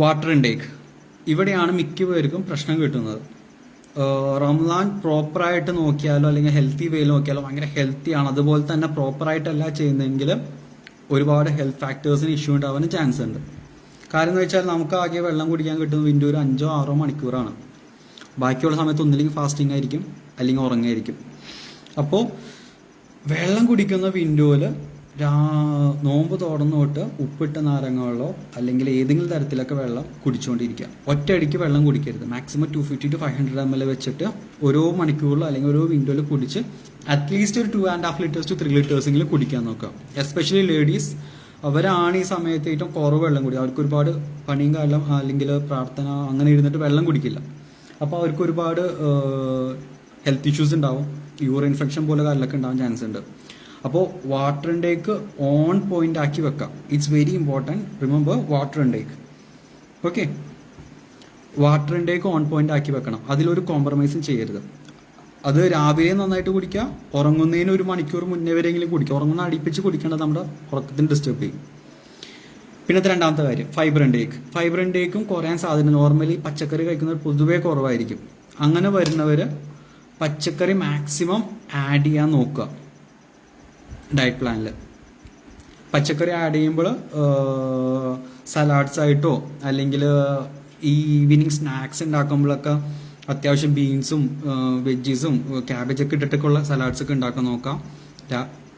Water intake. ഇവിടെയാണ് മിക്ക പേർക്കും പ്രശ്നം കിട്ടുന്നത്. റംസാൻ പ്രോപ്പറായിട്ട് നോക്കിയാലോ അല്ലെങ്കിൽ ഹെൽത്തി വേയിൽ നോക്കിയാലോ ഭയങ്കര ഹെൽത്തിയാണ്. അതുപോലെ തന്നെ പ്രോപ്പറായിട്ടല്ല ചെയ്യുന്നതെങ്കിൽ ഒരുപാട് ഹെൽത്ത് ഫാക്ടേഴ്സിന് ഇഷ്യൂ ഉണ്ടാവാൻ ചാൻസ് ഉണ്ട്. കാര്യം എന്ന് വെച്ചാൽ നമുക്ക് ആകെ വെള്ളം കുടിക്കാൻ കിട്ടുന്ന വിൻഡോ ഒരു 5-6 മണിക്കൂറാണ്. ബാക്കിയുള്ള സമയത്ത് ഒന്നില്ലെങ്കിൽ ഫാസ്റ്റിംഗ് ആയിരിക്കും അല്ലെങ്കിൽ ഉറങ്ങായിരിക്കും. അപ്പോൾ വെള്ളം കുടിക്കുന്ന വിൻഡോയിൽ നോമ്പ് തുറന്നു തൊട്ട് ഉപ്പിട്ട നാരങ്ങ വെള്ളമോ അല്ലെങ്കിൽ ഏതെങ്കിലും തരത്തിലൊക്കെ വെള്ളം കുടിച്ചുകൊണ്ടിരിക്കുക. ഒറ്റയടിക്ക് വെള്ളം കുടിക്കരുത്. മാക്സിമം 250 to 500 ml വെച്ചിട്ട് ഓരോ മണിക്കൂറിലോ അല്ലെങ്കിൽ ഓരോ വിൻഡോയിൽ കുടിച്ച് അറ്റ്ലീസ്റ്റ് ഒരു 2.5 liters to 3 liters എങ്കിലും കുടിക്കാൻ നോക്കുക. എസ്പെഷ്യലി ലേഡീസ്, അവരാണ് ഈ സമയത്ത് ഏറ്റവും കുറവ് വെള്ളം കുടിക്കുക. അവർക്ക് ഒരുപാട് പണിയും കാലം അല്ലെങ്കിൽ പ്രാർത്ഥന അങ്ങനെ ഇരുന്നിട്ട് വെള്ളം കുടിക്കില്ല. അപ്പോൾ അവർക്ക് ഒരുപാട് ഹെൽത്ത് ഇഷ്യൂസ് ഉണ്ടാവും. യൂറിൻ ഇൻഫെക്ഷൻ പോലെ കാര്യങ്ങളൊക്കെ ഉണ്ടാവാൻ ചാൻസ് ഉണ്ട്. അപ്പോൾ വാട്ടർ ഇൻടേക്ക് ഓൺ പോയിന്റ് ആക്കി വെക്കാം. It's very important. Remember water intake. Okay, water intake on point ആക്കി വെക്കണം. അതിലൊരു കോംപ്രമൈസും ചെയ്യരുത്. അത് രാവിലെ നന്നായിട്ട് കുടിക്കുക. ഉറങ്ങുന്നതിന് 1 മണിക്കൂർ മുന്നേ വരെയെങ്കിലും കുടിക്കുക. ഉറങ്ങുന്ന അടുപ്പിച്ച് കുടിക്കേണ്ടത് നമ്മുടെ ഉറക്കത്തിന് ഡിസ്റ്റർബ് ചെയ്യും. പിന്നത്തെ രണ്ടാമത്തെ കാര്യം ഫൈബർ ഇൻടേക്ക്. ഫൈബർ ഇൻടേക്കും കുറയാൻ സാധ്യത. നോർമലി പച്ചക്കറി കഴിക്കുന്നവർ പൊതുവേ കുറവായിരിക്കും. അങ്ങനെ വരുന്നവർ പച്ചക്കറി മാക്സിമം ആഡ് ചെയ്യാൻ നോക്കുക ഡയറ്റ് പ്ലാനിൽ. പച്ചക്കറി ആഡ് ചെയ്യുമ്പോൾ സലാഡ്സ് ആയിട്ടോ അല്ലെങ്കിൽ ഈ ഈവനിങ് സ്നാക്സ് ഉണ്ടാക്കുമ്പോഴൊക്കെ അത്യാവശ്യം ബീൻസും വെജീസും ക്യാബേജൊക്കെ ഇട്ടിട്ടൊക്കെ ഉള്ള സലാഡ്സ് ഒക്കെ ഉണ്ടാക്കാൻ നോക്കാം.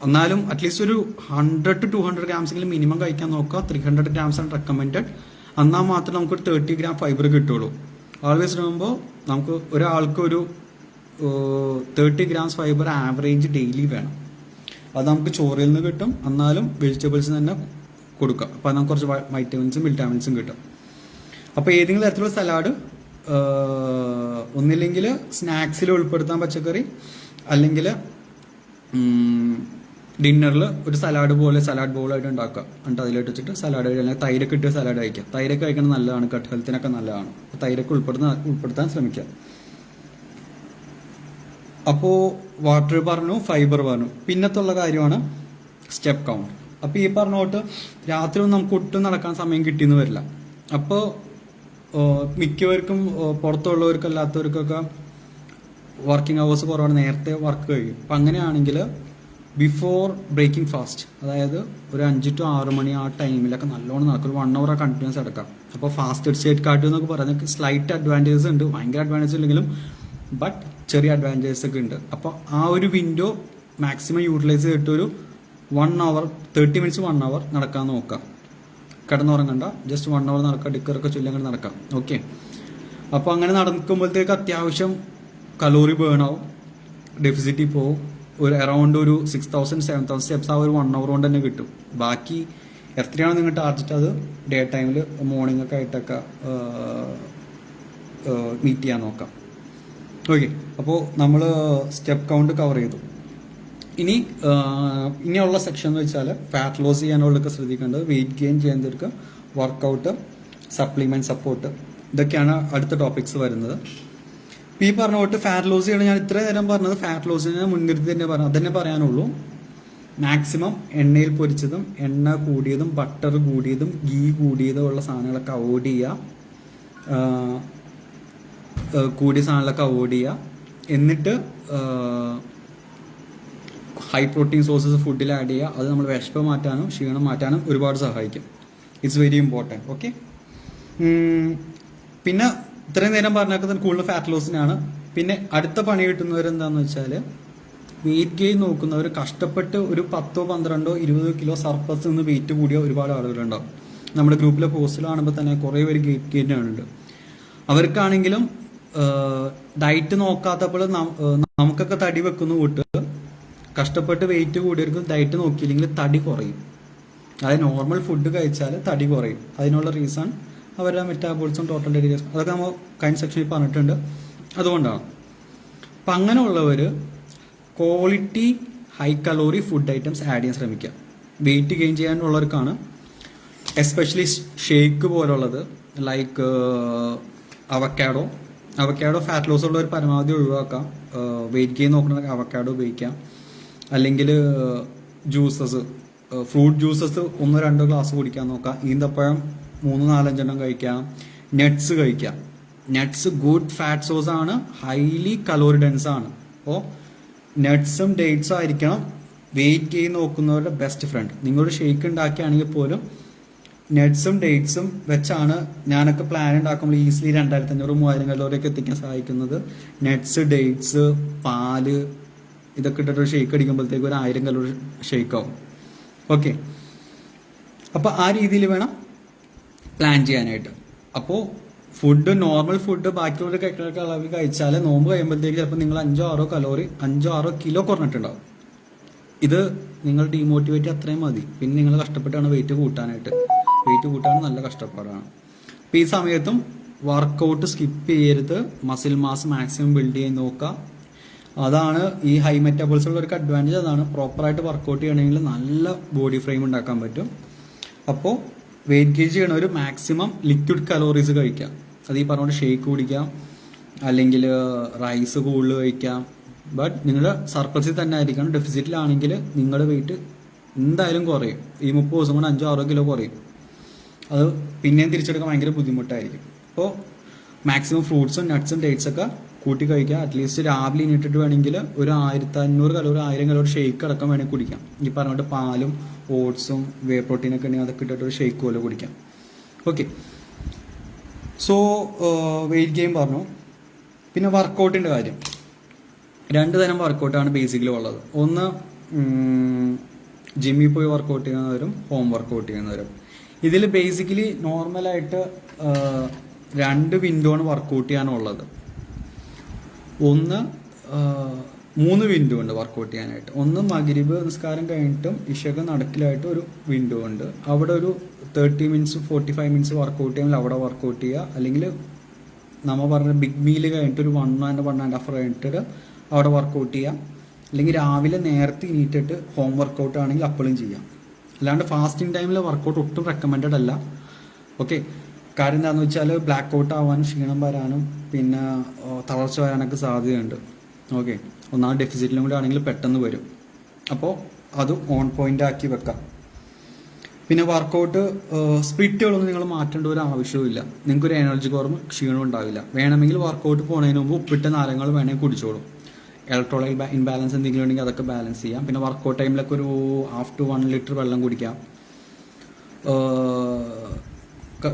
എന്നാലും അറ്റ്ലീസ്റ്റ് ഒരു 100 to 200 grams എങ്കിലും മിനിമം കഴിക്കാൻ നോക്കുക. 300 grams ആണ് റെക്കമെൻഡഡ്. എന്നാൽ മാത്രമേ നമുക്കൊരു 30 gram ഫൈബർ കിട്ടുള്ളൂ. ഓൾവേസ് ഇടുമ്പോൾ നമുക്ക് ഒരാൾക്ക് ഒരു 30 grams ഫൈബർ ആവറേജ് ഡെയിലി വേണം. അത് നമുക്ക് ചോറിൽ നിന്ന് കിട്ടും. എന്നാലും വെജിറ്റബിൾസ് തന്നെ കൊടുക്കുക. അപ്പോൾ നമുക്ക് കുറച്ച് വൈറ്റമിൻസും വിറ്റാമിൻസും കിട്ടും. അപ്പോൾ ഏതെങ്കിലും തരത്തിലുള്ള സലാഡ് ഒന്നില്ലെങ്കിൽ സ്നാക്സിൽ ഉൾപ്പെടുത്താൻ പച്ചക്കറി, അല്ലെങ്കിൽ ഡിന്നറിൽ ഒരു സലാഡ് പോലെ സലാഡ് ബോളായിട്ട് ഉണ്ടാക്കുക. എന്നിട്ട് അതിലിട്ട് വെച്ചിട്ട് സലാഡ് അല്ലെങ്കിൽ തൈരൊക്കെ ഇട്ട് സലാഡ് കഴിക്കുക. തൈരൊക്കെ കഴിക്കുന്നത് നല്ലതാണ്, ഗട്ട് ഹെൽത്തിനൊക്കെ നല്ലതാണ്. തൈരൊക്കെ ഉൾപ്പെടുത്താൻ ശ്രമിക്കുക. അപ്പോൾ വാട്ടർ പറഞ്ഞു, ഫൈബർ പറഞ്ഞു. പിന്നത്തുള്ള കാര്യമാണ് സ്റ്റെപ്പ് കൗണ്ട്. അപ്പോൾ ഈ പറഞ്ഞ തൊട്ട് രാത്രി ഒന്നും നമുക്ക് ഒട്ടും നടക്കാൻ സമയം കിട്ടിയെന്ന് വരില്ല. അപ്പോൾ മിക്കവർക്കും പുറത്തുള്ളവർക്കും അല്ലാത്തവർക്കൊക്കെ വർക്കിംഗ് അവേഴ്സ് കുറവാണ്, നേരത്തെ വർക്ക് കഴിയും. അപ്പം അങ്ങനെയാണെങ്കിൽ ബിഫോർ ബ്രേക്കിംഗ് ഫാസ്റ്റ്, അതായത് ഒരു 5 to 6 മണി ആ ടൈമിലൊക്കെ നല്ലോണം നടക്കും. ഒരു 1 hour കണ്ടിന്യൂസ് എടുക്കാം. അപ്പോൾ ഫാസ്റ്റ് സ്റ്റേറ്റ് കാർഡ് എന്നൊക്കെ പറയുന്നത് സ്ലൈറ്റ് അഡ്വാൻറ്റേജസ് ഉണ്ട്, ഭയങ്കര അഡ്വാൻറ്റേജ് ഇല്ലെങ്കിലും ബട്ട് ചെറിയ അഡ്വാൻറ്റേജസ് ഒക്കെ ഉണ്ട്. അപ്പോൾ ആ ഒരു വിൻഡോ മാക്സിമം യൂട്ടിലൈസ് ചെയ്തിട്ട് ഒരു 1 hour 30 minutes 1 hour നടക്കാൻ നോക്കാം. കിടന്നുറങ്ങണ്ട, ജസ്റ്റ് 1 hour നടക്കാം. ഡിക്കറൊക്കെ ചൊല്ലി നടക്കാം. ഓക്കെ, അപ്പോൾ അങ്ങനെ നടക്കുമ്പോഴത്തേക്ക് അത്യാവശ്യം കലോറി ബേൺ ആവും, ഡെഫിസിറ്റിൽ പോവും. ഒരു അറൗണ്ട് ഒരു 6000-7000 സ്റ്റെപ്സ് ആ ഒരു 1 hour കൊണ്ട് തന്നെ കിട്ടും. ബാക്കി എത്രയാണോ നിങ്ങൾ ടാർജറ്റ് അത് ഡേ ടൈമിൽ മോർണിംഗ് ഒക്കെ ആയിട്ടൊക്കെ മീറ്റ് ചെയ്യാൻ നോക്കാം. ഓക്കെ, അപ്പോൾ നമ്മൾ സ്റ്റെപ്പ് കൗണ്ട് കവർ ചെയ്തു. ഇനിയുള്ള സെക്ഷൻ എന്ന് വെച്ചാൽ ഫാറ്റ് ലോസ് ചെയ്യാനുള്ളതൊക്കെ ശ്രദ്ധിക്കേണ്ടത്, വെയിറ്റ് ഗെയിൻ ചെയ്യുന്നവർക്ക് വർക്കൗട്ട്, സപ്ലിമെന്റ് സപ്പോർട്ട്, ഇതൊക്കെയാണ് അടുത്ത ടോപ്പിക്സ് വരുന്നത്. ഈ പറഞ്ഞ തൊട്ട് ഫാറ്റ് ലോസ് ചെയ്യണം. ഞാൻ ഇത്രയും നേരം പറഞ്ഞത് ഫാറ്റ് ലോസിന് മുൻകരുതി തന്നെ പറഞ്ഞു, അതന്നെ പറയാനുള്ളൂ. മാക്സിമം എണ്ണയിൽ പൊരിച്ചതും എണ്ണ കൂടിയതും ബട്ടർ കൂടിയതും ഗീ കൂടിയതും ഉള്ള സാധനങ്ങളൊക്കെ അവോയ്ഡ് ചെയ്യുക. കൂടിയ സാധനങ്ങളൊക്കെ അവോയ്ഡ് ചെയ്യുക. എന്നിട്ട് ഹൈ പ്രോട്ടീൻ സോഴ്സസ് ഫുഡിൽ ആഡ് ചെയ്യുക. അത് നമ്മൾ വിശപ്പ് മാറ്റാനും ക്ഷീണം മാറ്റാനും ഒരുപാട് സഹായിക്കും. It's very important. ഓക്കെ. പിന്നെ ഇത്രയും നേരം പറഞ്ഞാൽ കൂടുതൽ ഫാറ്റ് ലോസിനാണ്. പിന്നെ അടുത്ത പണി കിട്ടുന്നവരെന്താണെന്ന് വെച്ചാൽ വെയിറ്റ് ഗെയിൻ നോക്കുന്നവർ കഷ്ടപ്പെട്ട് ഒരു 10, 12, 20 കിലോ സർപ്ലസ് നിന്ന് വെയിറ്റ് കൂടിയ ഒരുപാട് ആളുകളുണ്ടാവും. നമ്മുടെ ഗ്രൂപ്പിലെ പോസ്റ്റിൽ കാണുമ്പോൾ തന്നെ കുറേ പേര് വെയിറ്റ് ഗെയിൻ ആണ്. അവർക്കാണെങ്കിലും ഡയറ്റ് നോക്കാത്തപ്പോൾ നമുക്കൊക്കെ തടി വെക്കുന്ന കൂട്ട് കഷ്ടപ്പെട്ട് വെയിറ്റ് കൂടിയവർക്ക് ഡയറ്റ് നോക്കിയില്ലെങ്കിൽ തടി കുറയും. അതായത് നോർമൽ ഫുഡ് കഴിച്ചാൽ തടി കുറയും. അതിനുള്ള റീസൺ അവരുടെ മെറ്റാബോളിസം, ടോട്ടൽ ഡെലിഗേഷൻ, അതൊക്കെ നമ്മൾ കഴിഞ്ഞ സെക്ഷനിൽ പറഞ്ഞിട്ടുണ്ട്. അതുകൊണ്ടാണ്. അപ്പം അങ്ങനെയുള്ളവർ quality high calorie food items add ചെയ്യാൻ ശ്രമിക്കുക. വെയിറ്റ് ഗെയിൻ ചെയ്യാനുള്ളവർക്കാണ് എസ്പെഷ്യലി ഷേക്ക് പോലുള്ളത്, ലൈക്ക് അവക്കാഡോ ഫാറ്റ് ലോസ് ഉള്ളവർ പരമാവധി ഒഴിവാക്കാം. വെയിറ്റ് ഗെയിൻ നോക്കണമെങ്കിൽ അവക്കാഡോ ഉപയോഗിക്കാം. അല്ലെങ്കിൽ ജ്യൂസസ്, ഫ്രൂട്ട് ജ്യൂസസ് 1-2 ഗ്ലാസ് കുടിക്കാൻ നോക്കാം. ഈന്തപ്പഴം 3-4 കഴിക്കാം. നട്ട്സ് കഴിക്കാം. നട്ട്സ് ഗുഡ് ഫാറ്റ് സോഴ്സ് ആണ്, ഹൈലി കലോറി ഡെൻസ് ആണ്. അപ്പോൾ നട്ട്സും ഡേറ്റ്സും ആയിരിക്കണം വെയിറ്റ് ഗെയിൻ നോക്കുന്നവരുടെ ബെസ്റ്റ് ഫ്രണ്ട്. നിങ്ങളൊരു ഷേക്ക് ഉണ്ടാക്കുകയാണെങ്കിൽ പോലും നട്ട്സും ഡേറ്റ്സും വെച്ചാണ് ഞാനൊക്കെ പ്ലാൻ ഉണ്ടാക്കുമ്പോൾ ഈസിലി 2500-3000 കലോറിയൊക്കെ എത്തിക്കാൻ സഹായിക്കുന്നത്. നട്ട്സ്, ഡേറ്റ്സ്, പാല് ഇതൊക്കെ ഇട്ടിട്ട് ഷേക്ക് അടിക്കുമ്പോഴത്തേക്ക് ഒരു 1000 കലോറി ഷേക്ക് ആവും. ഓക്കെ. അപ്പോൾ ആ രീതിയിൽ വേണം പ്ലാൻ ചെയ്യാനായിട്ട്. അപ്പോൾ ഫുഡ്, നോർമൽ ഫുഡ് ബാക്കിയുള്ള അളവിൽ കഴിച്ചാൽ നോമ്പ് കഴിയുമ്പോഴത്തേക്ക് ചിലപ്പോൾ നിങ്ങൾ 5-6 കിലോ കുറഞ്ഞിട്ടുണ്ടാവും. ഇത് നിങ്ങൾ ഡീമോട്ടിവേറ്റ് അത്രയും മതി. പിന്നെ നിങ്ങൾ കഷ്ടപ്പെട്ടാണ് വെയിറ്റ് കൂട്ടാനായിട്ട്. വെയിറ്റ് കൂട്ടാൻ നല്ല കഷ്ടപ്പാടാണ്. അപ്പോൾ ഈ സമയത്തും വർക്കൗട്ട് സ്കിപ്പ് ചെയ്യരുത്. മസിൽ മാസ് മാക്സിമം ബിൽഡ് ചെയ്യാൻ നോക്കുക. അതാണ് ഈ ഹൈ മെറ്റാബോളിസം ഉള്ളവർക്ക് അഡ്വാൻറ്റേജ്. അതാണ് പ്രോപ്പറായിട്ട് വർക്കൗട്ട് ചെയ്യണമെങ്കിൽ നല്ല ബോഡി ഫ്രെയിം ഉണ്ടാക്കാൻ പറ്റും. അപ്പോൾ വെയിറ്റ് ഗെയിൻ ചെയ്യണവർ മാക്സിമം ലിക്വിഡ് കലോറീസ് കഴിക്കാം. അത് ഈ പറഞ്ഞ ഷേക്ക് കുടിക്കാം, അല്ലെങ്കിൽ റൈസ് കൂടുതൽ കഴിക്കാം. ബട്ട് നിങ്ങൾ സർപ്ലസിൽ തന്നെ ആയിരിക്കണം. ഡെഫിസിറ്റിലാണെങ്കിൽ നിങ്ങളുടെ വെയിറ്റ് എന്തായാലും കുറയും. ഈ 30 ദിവസം കൊണ്ട് 5-6 കിലോ കുറയും. അത് പിന്നെയും തിരിച്ചെടുക്കാൻ ഭയങ്കര ബുദ്ധിമുട്ടായിരിക്കും. അപ്പോൾ മാക്സിമം ഫ്രൂട്ട്സും നട്ട്സും ഡേറ്റ്സ് ഒക്കെ കൂട്ടി കഴിക്കുക. അറ്റ്ലീസ്റ്റ് രാവിലെ ഇനിയിട്ടിട്ട് വേണമെങ്കിൽ ഒരു 1500 കലോറി 1000 കലോറി ഷേക്ക് അടക്കം വേണമെങ്കിൽ കുടിക്കാം. ഈ പറഞ്ഞിട്ട് പാലും ഓട്സും വേ പ്രോട്ടീനൊക്കെ ഉണ്ടെങ്കിൽ അതൊക്കെ ഇട്ടിട്ട് ഒരു ഷേക്ക് പോലെ കുടിക്കാം. ഓക്കെ. സോ വെയിറ്റ് ഗെയിൻ പറഞ്ഞു. പിന്നെ വർക്കൗട്ടിൻ്റെ കാര്യം. 2 തരം വർക്കൗട്ടാണ് ബേസിക്കലി ഉള്ളത്. ഒന്ന് ജിമ്മിൽ പോയി വർക്കൗട്ട് ചെയ്യുന്നവരും ഹോം വർക്കൗട്ട് ചെയ്യുന്നവരും. ഇതിൽ ബേസിക്കലി നോർമലായിട്ട് 2 വിൻഡോ ആണ് വർക്കൗട്ട് ചെയ്യാനുള്ളത്. ഒന്ന് 3 വിൻഡോ ഉണ്ട് വർക്കൗട്ട് ചെയ്യാനായിട്ട്. ഒന്ന് മഗ്രിബ് നിസ്കാരം കഴിഞ്ഞിട്ടും ഇഷക്ക് നടക്കിലായിട്ട് ഒരു വിൻഡോ ഉണ്ട്. അവിടെ ഒരു 30 മിനിറ്റ്സ് 45 മിനിറ്റ്സ് വർക്കൗട്ട് ചെയ്യുമ്പോൾ അവിടെ വർക്കൗട്ട് ചെയ്യുക. അല്ലെങ്കിൽ നമ്മൾ പറഞ്ഞ ബിഗ് മീൽ കഴിഞ്ഞിട്ട് ഒരു 1.5 കഴിഞ്ഞിട്ട് അവിടെ വർക്കൗട്ട് ചെയ്യുക. അല്ലെങ്കിൽ രാവിലെ നേരത്തെ എണീറ്റിട്ട് ഹോം വർക്കൗട്ട് ആണെങ്കിൽ അപ്പോഴും ചെയ്യാം. അല്ലാണ്ട് ഫാസ്റ്റിംഗ് ടൈമിൽ വർക്കൗട്ട് ഒട്ടും റെക്കമെൻഡഡ് അല്ല. ഓക്കെ. കാര്യം എന്താണെന്ന് വെച്ചാൽ ബ്ലാക്ക് ഔട്ട് ആവാനും ക്ഷീണം വരാനും പിന്നെ തളർച്ച വരാനൊക്കെ സാധ്യതയുണ്ട്. ഓക്കെ. ഒന്നാമത് ഡെഫിസിറ്റിലും കൂടെ ആണെങ്കിൽ പെട്ടെന്ന് വരും. അപ്പോൾ അത് ഓൺ പോയിന്റ് ആക്കി വെക്കാം. പിന്നെ വർക്കൗട്ട് സ്പ്ലിറ്റുകളൊന്നും നിങ്ങൾ മാറ്റേണ്ട ഒരു ആവശ്യവുമില്ല. നിങ്ങൾക്കൊരു എനർജി കുറവും ക്ഷീണവും ഉണ്ടാവില്ല. വേണമെങ്കിൽ വർക്കൗട്ട് പോകുന്നതിന് മുമ്പ് ഉപ്പിട്ട നാരങ്ങൾ വേണമെങ്കിൽ കുടിച്ചോളും. ഇലക്ട്രോലൈറ്റ് ഇൻബാലൻസ് എന്തെങ്കിലും ഉണ്ടെങ്കിൽ അതൊക്കെ ബാലൻസ് ചെയ്യാം. പിന്നെ വർക്കൗട്ട് ടൈമിലൊക്കെ ഒരു 1/2 to 1 ലിറ്റർ വെള്ളം കുടിക്കാം.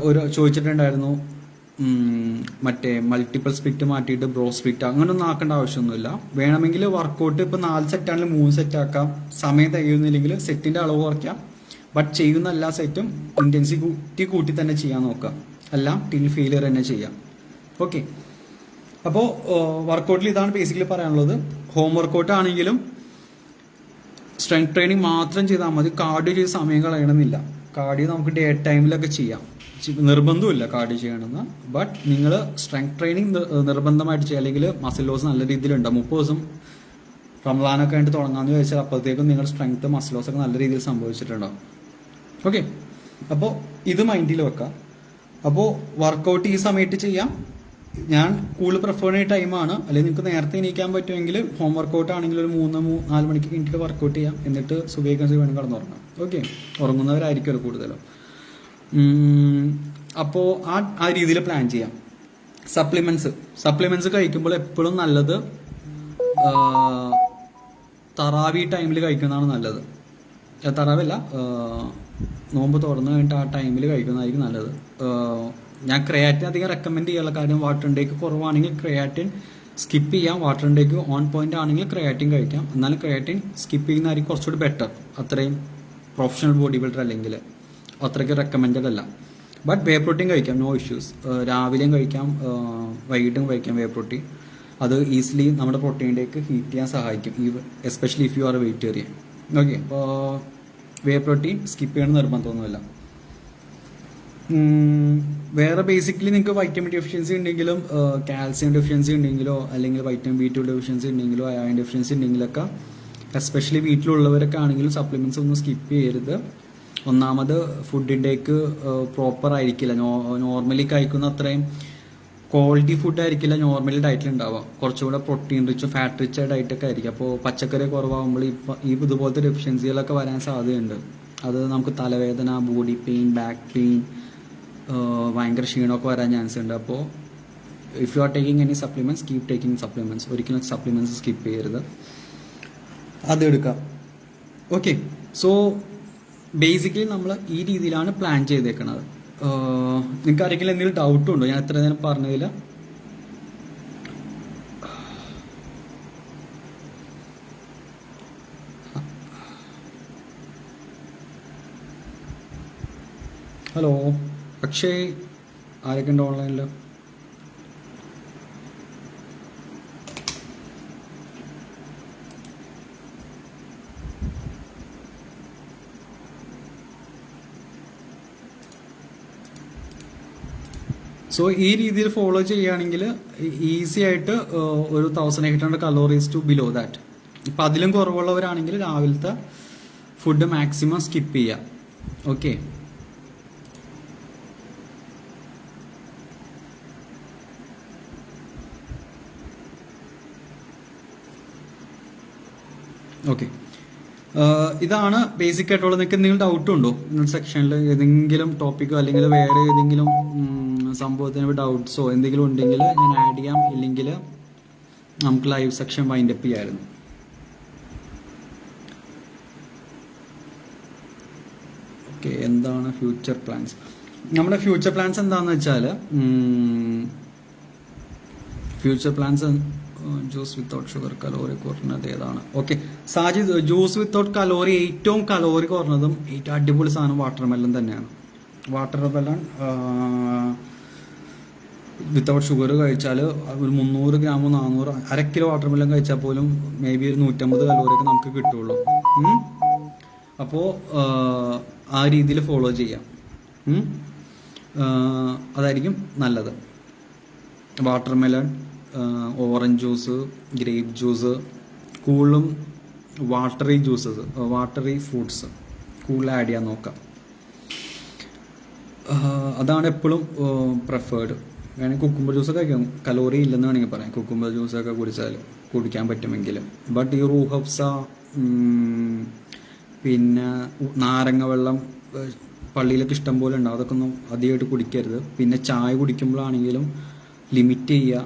ഒരു ചോദിച്ചിട്ടുണ്ടായിരുന്നു മറ്റേ മൾട്ടിപ്പിൾ സ്പ്ലിറ്റ് മാറ്റിയിട്ട് ബ്രോ സ്പ്ലിറ്റ് അങ്ങനെയൊന്നും ആക്കേണ്ട ആവശ്യമൊന്നുമില്ല. വേണമെങ്കിൽ വർക്കൗട്ട് ഇപ്പോൾ 4 സെറ്റാണെങ്കിൽ 3 സെറ്റ് ആക്കാം. സമയം തികയുന്നില്ലെങ്കിൽ സെറ്റിൻ്റെ അളവ് കുറയ്ക്കാം. ബട്ട് ചെയ്യുന്ന എല്ലാ സെറ്റും ഇൻറ്റൻസിറ്റി കൂട്ടി തന്നെ ചെയ്യാൻ നോക്കുക. എല്ലാം ടിൽ ഫെയിലിയർ തന്നെ ചെയ്യാം. ഓക്കെ. അപ്പോൾ വർക്കൗട്ടിൽ ഇതാണ് ബേസിക്കലി പറയാനുള്ളത്. ഹോം വർക്കൗട്ട് ആണെങ്കിലും സ്ട്രെങ്ത് ട്രെയിനിങ് മാത്രം ചെയ്താൽ മതി. കാർഡിയോ ചെയ്ത് സമയം കളയണമെന്നില്ല. കാർഡിയോ നമുക്ക് ഡേ ടൈമിലൊക്കെ ചെയ്യാം. നിർബന്ധമില്ല കാർഡിയോ ചെയ്യണമെന്ന്. ബട്ട് നിങ്ങൾ സ്ട്രെങ്ത് ട്രെയിനിങ് നിർബന്ധമായിട്ട് ചെയ്യുക. അല്ലെങ്കിൽ മസിൽ ലോസ് നല്ല രീതിയിലുണ്ട്. 30 ദിവസം റംസാനൊക്കെ ആയിട്ട് തുടങ്ങാമെന്ന് ചോദിച്ചാൽ അപ്പോഴത്തേക്കും നിങ്ങളുടെ സ്ട്രെങ്ത് മസിലോസ് ഒക്കെ നല്ല രീതിയിൽ സംഭവിച്ചിട്ടുണ്ടാവും. ഓക്കെ, അപ്പോൾ ഇത് മൈൻഡിൽ വെക്കാം. അപ്പോൾ വർക്കൗട്ട് ഈ സമയത്ത് ചെയ്യാം. ഞാൻ കൂടുതൽ പ്രിഫർ ചെയ്യുന്ന ടൈമാണ്. അല്ലെങ്കിൽ നിങ്ങൾക്ക് നേരത്തെ എണീക്കാൻ പറ്റുമെങ്കിൽ ഹോം വർക്കൗട്ട് ആണെങ്കിൽ ഒരു 3-4 മണിക്ക് കഴിഞ്ഞിട്ട് വർക്കൗട്ട് ചെയ്യാം. എന്നിട്ട് സുബഹിക്ക് വേണം കിടന്നുറങ്ങാം. ഓക്കെ, ഉറങ്ങുന്നവരായിരിക്കുമല്ലോ കൂടുതലും. അപ്പോൾ ആ രീതിയിൽ പ്ലാൻ ചെയ്യാം. സപ്ലിമെന്റ്സ് കഴിക്കുമ്പോൾ എപ്പോഴും നല്ലത് തറാവി ടൈമിൽ കഴിക്കുന്നതാണ് നല്ലത്. തറാവല്ല, നോമ്പ് തുറന്നു കഴിഞ്ഞിട്ട് ആ ടൈമിൽ കഴിക്കുന്നതായിരിക്കും നല്ലത്. ഞാൻ ക്രിയാറ്റിൻ അധികം റെക്കമെൻഡ് ചെയ്യാനുള്ള കാര്യം വാട്ടർ ഇൻടേക്ക് കുറവാണെങ്കിൽ ക്രിയാറ്റിൻ സ്കിപ്പ് ചെയ്യാം. വാട്ടർ ഇൻടേക്ക് ഓൺ പോയിന്റ് ആണെങ്കിൽ ക്രിയാറ്റിൻ കഴിക്കാം. എന്നാലും ക്രിയാറ്റിൻ സ്കിപ്പ് ചെയ്യുന്നതായിരിക്കും കുറച്ചുകൂടി ബെറ്റർ. അത്രയും പ്രൊഫഷണൽ ബോഡി ബിൽഡർ അല്ലെങ്കിൽ അത്രയ്ക്ക് റെക്കമെൻഡഡ് അല്ല. ബട്ട് വേ പ്രോട്ടീൻ കഴിക്കാം, നോ ഇഷ്യൂസ്. രാവിലെയും കഴിക്കാം, വൈകിട്ടും കഴിക്കാം വേ പ്രോട്ടീൻ. അത് ഈസിലി നമ്മുടെ പ്രോട്ടീനിലേക്ക് ഹീറ്റ് ചെയ്യാൻ സഹായിക്കും, especially if you are vegetarian. Okay, അപ്പോൾ വേ പ്രോട്ടീൻ സ്കിപ്പ് ചെയ്യണം നിർബന്ധമൊന്നുമില്ല. വേറെ ബേസിക്കലി നിങ്ങൾക്ക് വൈറ്റമിൻ ഡെഫിഷ്യൻസി ഉണ്ടെങ്കിലും കാൽസ്യം ഡെഫിഷ്യൻസി ഉണ്ടെങ്കിലോ അല്ലെങ്കിൽ വൈറ്റമിൻ B2 ഡെഫിഷ്യൻസി ഉണ്ടെങ്കിലോ അയൺ ഡെഫിഷ്യൻസി ഉണ്ടെങ്കിലൊക്കെ എസ്പെഷ്യലി വീട്ടിലുള്ളവരൊക്കെ ആണെങ്കിലും സപ്ലിമെന്റ്സ് ഒന്നും സ്കിപ്പ് ചെയ്യരുത്. ഒന്നാമത് ഫുഡ് ഇൻടേക്ക് പ്രോപ്പർ ആയിരിക്കില്ല. നോർമലി കഴിക്കുന്ന അത്രയും ക്വാളിറ്റി ഫുഡ് ആയിരിക്കില്ല നോർമലി ഡയറ്റിൽ ഉണ്ടാവുക. കുറച്ചുകൂടെ പ്രോട്ടീൻ റിച്ചും ഫാറ്റ് റിച്ച് ഡയറ്റൊക്കെ ആയിരിക്കും. അപ്പോൾ പച്ചക്കറി കുറവാകുമ്പോൾ ഇതുപോലത്തെ ഡെഫിഷ്യൻസികളൊക്കെ വരാൻ സാധ്യതയുണ്ട്. അത് നമുക്ക് തലവേദന, ബോഡി പെയിൻ, ബാക്ക് പെയിൻ, ഭയങ്കര ക്ഷീണമൊക്കെ വരാൻ ചാൻസ് ഉണ്ട്. അപ്പോൾ if you are taking any supplements, keep taking supplements. ഒരിക്കലും സപ്ലിമെന്റ്സ് സ്കിപ്പ് ചെയ്യരുത്, അത് എടുക്കാം. ഓക്കെ, സോ ബേസിക്കലി നമ്മൾ ഈ രീതിയിലാണ് പ്ലാൻ ചെയ്തേക്കുന്നത്. നിങ്ങൾക്ക് ആരെങ്കിലും എന്തെങ്കിലും ഡൗട്ട് ഉണ്ടോ ഞാൻ എത്ര നേരം പറഞ്ഞതിൽ? ഹലോ അക്ഷയ്, ആരൊക്കെ ഉണ്ട് ഓൺലൈനിൽ? സോ ഈ രീതിയിൽ ഫോളോ ചെയ്യുകയാണെങ്കിൽ ഈസി ആയിട്ട് ഒരു 1800 കലോറീസ് ടു ബിലോ ദാറ്റ്. ഇപ്പം അതിലും കുറവുള്ളവരാണെങ്കിൽ രാവിലത്തെ ഫുഡ് മാക്സിമം സ്കിപ്പ് ചെയ്യാം. ഓക്കെ, ഓക്കെ, ഇതാണ് ബേസിക് ആയിട്ടുള്ളത്. നിങ്ങൾക്ക് എന്തെങ്കിലും ഡൗട്ട് ഉണ്ടോ ഇന്നത്തെ സെക്ഷനിൽ? ഏതെങ്കിലും ടോപ്പിക്കോ അല്ലെങ്കിൽ വേറെ ഏതെങ്കിലും സംഭവത്തിന് ഡൗട്ട്സോ എന്തെങ്കിലും ഉണ്ടെങ്കിൽ ഞാൻ ആഡ് ചെയ്യാം. ഇല്ലെങ്കിൽ നമുക്ക് ലൈവ് സെക്ഷൻ വൈൻഡ് അപ്പ് ചെയ്യാമായിരുന്നു. ഓക്കെ, എന്താണ് ഫ്യൂച്ചർ പ്ലാൻസ്? നമ്മുടെ ഫ്യൂച്ചർ പ്ലാൻസ് എന്താണെന്ന് വെച്ചാൽ ജ്യൂസ് വിത്തൗട്ട് ഷുഗർ കലോറി കുറഞ്ഞത് ഏതാണ്? Okay Sajid, juice without calorie ഏറ്റവും കലോറി കുറഞ്ഞതും ഏറ്റവും അടിപൊളി സാധനം വാട്ടർമെലൺ തന്നെയാണ്. വാട്ടർമെലൺ വിത്തൗട്ട് ഷുഗർ കഴിച്ചാൽ ഒരു 300 ഗ്രാമോ 400, അര കിലോ വാട്ടർമെലൺ കഴിച്ചാൽ പോലും മേ ബി ഒരു 150 കലോറിയൊക്കെ നമുക്ക് കിട്ടുള്ളൂ. അപ്പോൾ ആ രീതിയിൽ ഫോളോ ചെയ്യാം, അതായിരിക്കും നല്ലത്. Watermelon, orange juice, grape juice, കൂടുതലും വാട്ടറി ഫ്രൂട്ട്സ് കൂടുതൽ ആഡ് ചെയ്യാൻ നോക്കാം. അതാണ് എപ്പോഴും പ്രിഫേർഡ്. വേണമെങ്കിൽ കുക്കുംബർ ജ്യൂസ് കഴിക്കാം, കലോറി ഇല്ലെന്ന് വേണമെങ്കിൽ പറയാം. കുക്കുംബർ ജ്യൂസൊക്കെ കുടിക്കാൻ പറ്റുമെങ്കിൽ. ബട്ട് ഈ റൂഹബ്സ, പിന്നെ നാരങ്ങ വെള്ളം പള്ളിയിലൊക്കെ ഇഷ്ടം പോലെ ഉണ്ടാവും, അതൊക്കെ ഒന്നും അധികമായിട്ട് കുടിക്കരുത്. പിന്നെ ചായ കുടിക്കുമ്പോഴാണെങ്കിലും ലിമിറ്റ് ചെയ്യുക.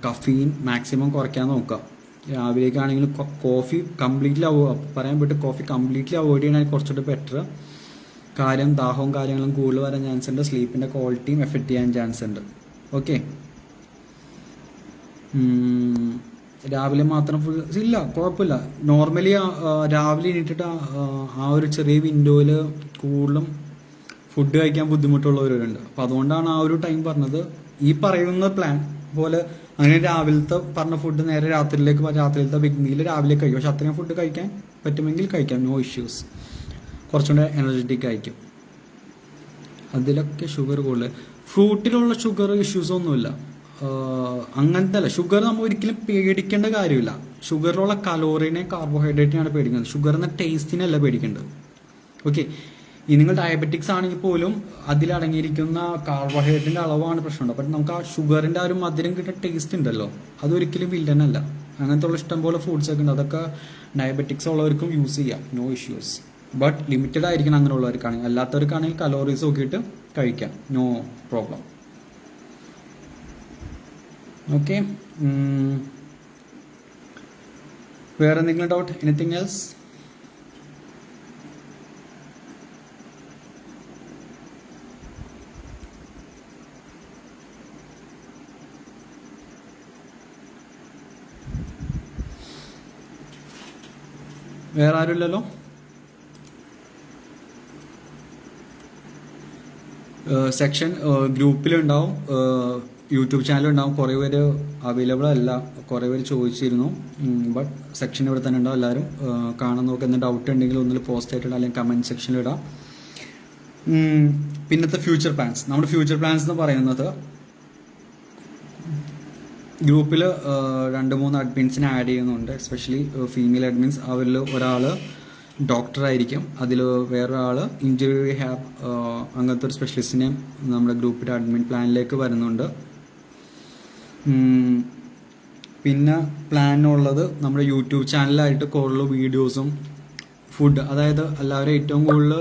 കഫീൻ മാക്സിമം കുറയ്ക്കാൻ നോക്കുക. രാവിലേക്കാണെങ്കിലും coffee completely coffee completely avoid ചെയ്യണമെങ്കിൽ കുറച്ചുകൂടി ബെറ്റർ. കാര്യം ദാഹവും കാര്യങ്ങളും കൂടുതൽ വരാൻ ചാൻസ് ഉണ്ട്. സ്ലീപ്പിൻ്റെ ക്വാളിറ്റിയും എഫക്റ്റ് ചെയ്യാൻ ചാൻസ് ഉണ്ട്. ഓക്കെ, രാവിലെ മാത്രം ഫുൾ ഇല്ല, കുഴപ്പമില്ല. നോർമലി രാവിലെ എണീറ്റിട്ട് ആ ഒരു ചെറിയ വിൻഡോയിൽ കൂടുതലും ഫുഡ് കഴിക്കാൻ ബുദ്ധിമുട്ടുള്ളവരുണ്ട്. അപ്പം അതുകൊണ്ടാണ് ആ ഒരു ടൈം പറഞ്ഞത്. ഈ പറയുന്ന പ്ലാൻ പോലെ അങ്ങനെ രാവിലത്തെ പറഞ്ഞ ഫുഡ് നേരെ രാത്രിയിലത്തെ ബിഗ് മീൽ രാവിലെ കഴിക്കും. പക്ഷെ അത്രയും ഫുഡ് കഴിക്കാൻ പറ്റുമെങ്കിൽ കഴിക്കാം, നോ ഇഷ്യൂസ്. കുറച്ചുകൂടെ എനർജറ്റിക് ആയിരിക്കും. അതിലൊക്കെ ഷുഗർ കൂടുതൽ. ഫ്രൂട്ടിലുള്ള ഷുഗർ ഇഷ്യൂസ് ഒന്നുമില്ല. അങ്ങനത്തെ അല്ല, ഷുഗർ നമ്മൾ ഒരിക്കലും പേടിക്കേണ്ട കാര്യമില്ല. ഷുഗറിലുള്ള കലോറിനെ കാർബോഹൈഡ്രേറ്റിനെയാണ് പേടിക്കുന്നത്. ഷുഗർ എന്ന ടേസ്റ്റിനല്ല പേടിക്കേണ്ടത്. ഓക്കെ, ഈ നിങ്ങൾ ഡയബറ്റിക്സ് ആണെങ്കിൽ പോലും അതിലടങ്ങിയിരിക്കുന്ന കാർബോഹൈഡ്രേറ്റിന്റെ അളവാണ് പ്രശ്നമുണ്ട്. അപ്പം നമുക്ക് ആ ഷുഗറിന്റെ ആ ഒരു മധുരം കിട്ടുന്ന ടേസ്റ്റ് ഉണ്ടല്ലോ, അതൊരിക്കലും വില്ലനല്ല. അങ്ങനത്തെ ഉള്ള ഇഷ്ടംപോലെ ഫുഡ്സ് ഒക്കെ ഉണ്ട്, അതൊക്കെ ഡയബറ്റിക്സ് ഉള്ളവർക്കും യൂസ് ചെയ്യാം, നോ ഇഷ്യൂസ്. ബട്ട് ലിമിറ്റഡ് ആയിരിക്കണം അങ്ങനെയുള്ളവർക്കാണെങ്കിൽ. അല്ലാത്തവർക്കാണെങ്കിൽ കലോറീസ് നോക്കിയിട്ട് കഴിക്കാം, നോ പ്രോബ്ലം. ഓക്കെ, വേറെ എന്തെങ്കിലും ഡൗട്ട്? Anything else? വേറെ ആരുമില്ലല്ലോ? Section ഗ്രൂപ്പിലുണ്ടാവും, YouTube ചാനലുണ്ടാവും. കുറേ പേര് അവൈലബിൾ അല്ല, കുറേ പേര് ചോദിച്ചിരുന്നു. ബട്ട് സെക്ഷൻ ഇവിടെ തന്നെ ഉണ്ടാവും. എല്ലാവരും കാണാൻ നോക്കുക. എന്തെങ്കിലും ഡൗട്ട് ഉണ്ടെങ്കിൽ ഒന്നിൽ പോസ്റ്റ് ആയിട്ടിടാം, അല്ലെങ്കിൽ കമൻറ്റ് സെക്ഷനിൽ ഇടാം. പിന്നത്തെ ഫ്യൂച്ചർ പ്ലാൻസ്, നമ്മുടെ ഫ്യൂച്ചർ പ്ലാൻസ് എന്ന് പറയുന്നത് ഗ്രൂപ്പിൽ 2-3 അഡ്മിൻസിനെ ആഡ് ചെയ്യുന്നുണ്ട്, എസ്പെഷ്യലി ഫീമെയിൽ അഡ്മിൻസ്. അവരിൽ ഒരാൾ ഡോക്ടറായിരിക്കും, അതിൽ വേറൊരാൾ ഇഞ്ചുറി റിഹാബ് അങ്ങനത്തെ ഒരു സ്പെഷ്യലിസ്റ്റിനെയും നമ്മുടെ ഗ്രൂപ്പിൻ്റെ അഡ്മിൻ പ്ലാനിലേക്ക് വരുന്നുണ്ട്. പിന്നെ പ്ലാനുള്ളത് നമ്മുടെ യൂട്യൂബ് ചാനലായിട്ട് കൂടുതൽ വീഡിയോസും ഫുഡ്, അതായത് എല്ലാവരും ഏറ്റവും കൂടുതൽ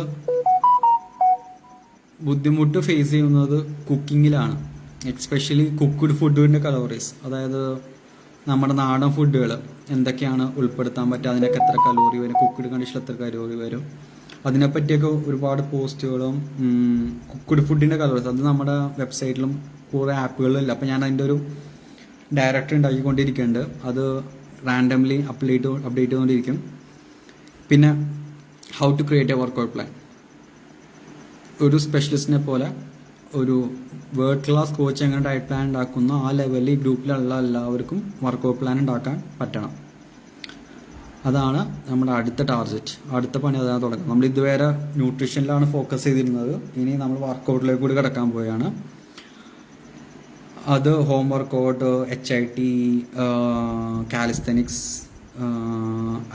ബുദ്ധിമുട്ട് ഫേസ് ചെയ്യുന്നത് കുക്കിങ്ങിലാണ്. എക്സ്പെഷ്യലി കുക്ക്ഡ് ഫുഡിൻ്റെ കലോറീസ്, അതായത് നമ്മുടെ നാടൻ ഫുഡുകൾ എന്തൊക്കെയാണ് ഉൾപ്പെടുത്താൻ പറ്റുക, അതിനൊക്കെ എത്ര കലോറി വരും, കുക്ക്ഡ് കണ്ടീഷനിൽ എത്ര കലോറി വരും, അതിനെപ്പറ്റിയൊക്കെ ഒരുപാട് പോസ്റ്റുകളും കുക്ക്ഡ് ഫുഡിൻ്റെ കലോറീസ് അത് നമ്മുടെ വെബ്സൈറ്റിലും കുറേ ആപ്പുകളിലില്ല. അപ്പോൾ ഞാൻ അതിൻ്റെ ഒരു ഡയറക്ടറി ഉണ്ടാക്കിക്കൊണ്ടിരിക്കുന്നുണ്ട്, അത് റാൻഡംലി അപ്ഡേറ്റ് ചെയ്തുകൊണ്ടിരിക്കും. പിന്നെ how to create a workout plan, ഒരു സ്പെഷ്യലിസ്റ്റിനെ പോലെ ഒരു വേൾഡ് ക്ലാസ് കോച്ച് എങ്ങനെ ഡയറ്റ് പ്ലാൻ ഉണ്ടാക്കുന്ന ആ ലെവലിൽ ഈ ഗ്രൂപ്പിലുള്ള എല്ലാവർക്കും വർക്കൗട്ട് പ്ലാൻ ഉണ്ടാക്കാൻ പറ്റണം. അതാണ് നമ്മുടെ അടുത്ത ടാർഗറ്റ്, അടുത്ത പണി അതാണ് തുടങ്ങുന്നത്. നമ്മൾ ഇതുവരെ ന്യൂട്രീഷനിലാണ് ഫോക്കസ് ചെയ്തിരുന്നത്, ഇനി നമ്മൾ വർക്കൗട്ടിലേക്ക് കൂടി കിടക്കാൻ പോവുകയാണ്. അത് ഹോം വർക്കൗട്ട്, HIIT, കാലിസ്തനിക്സ്,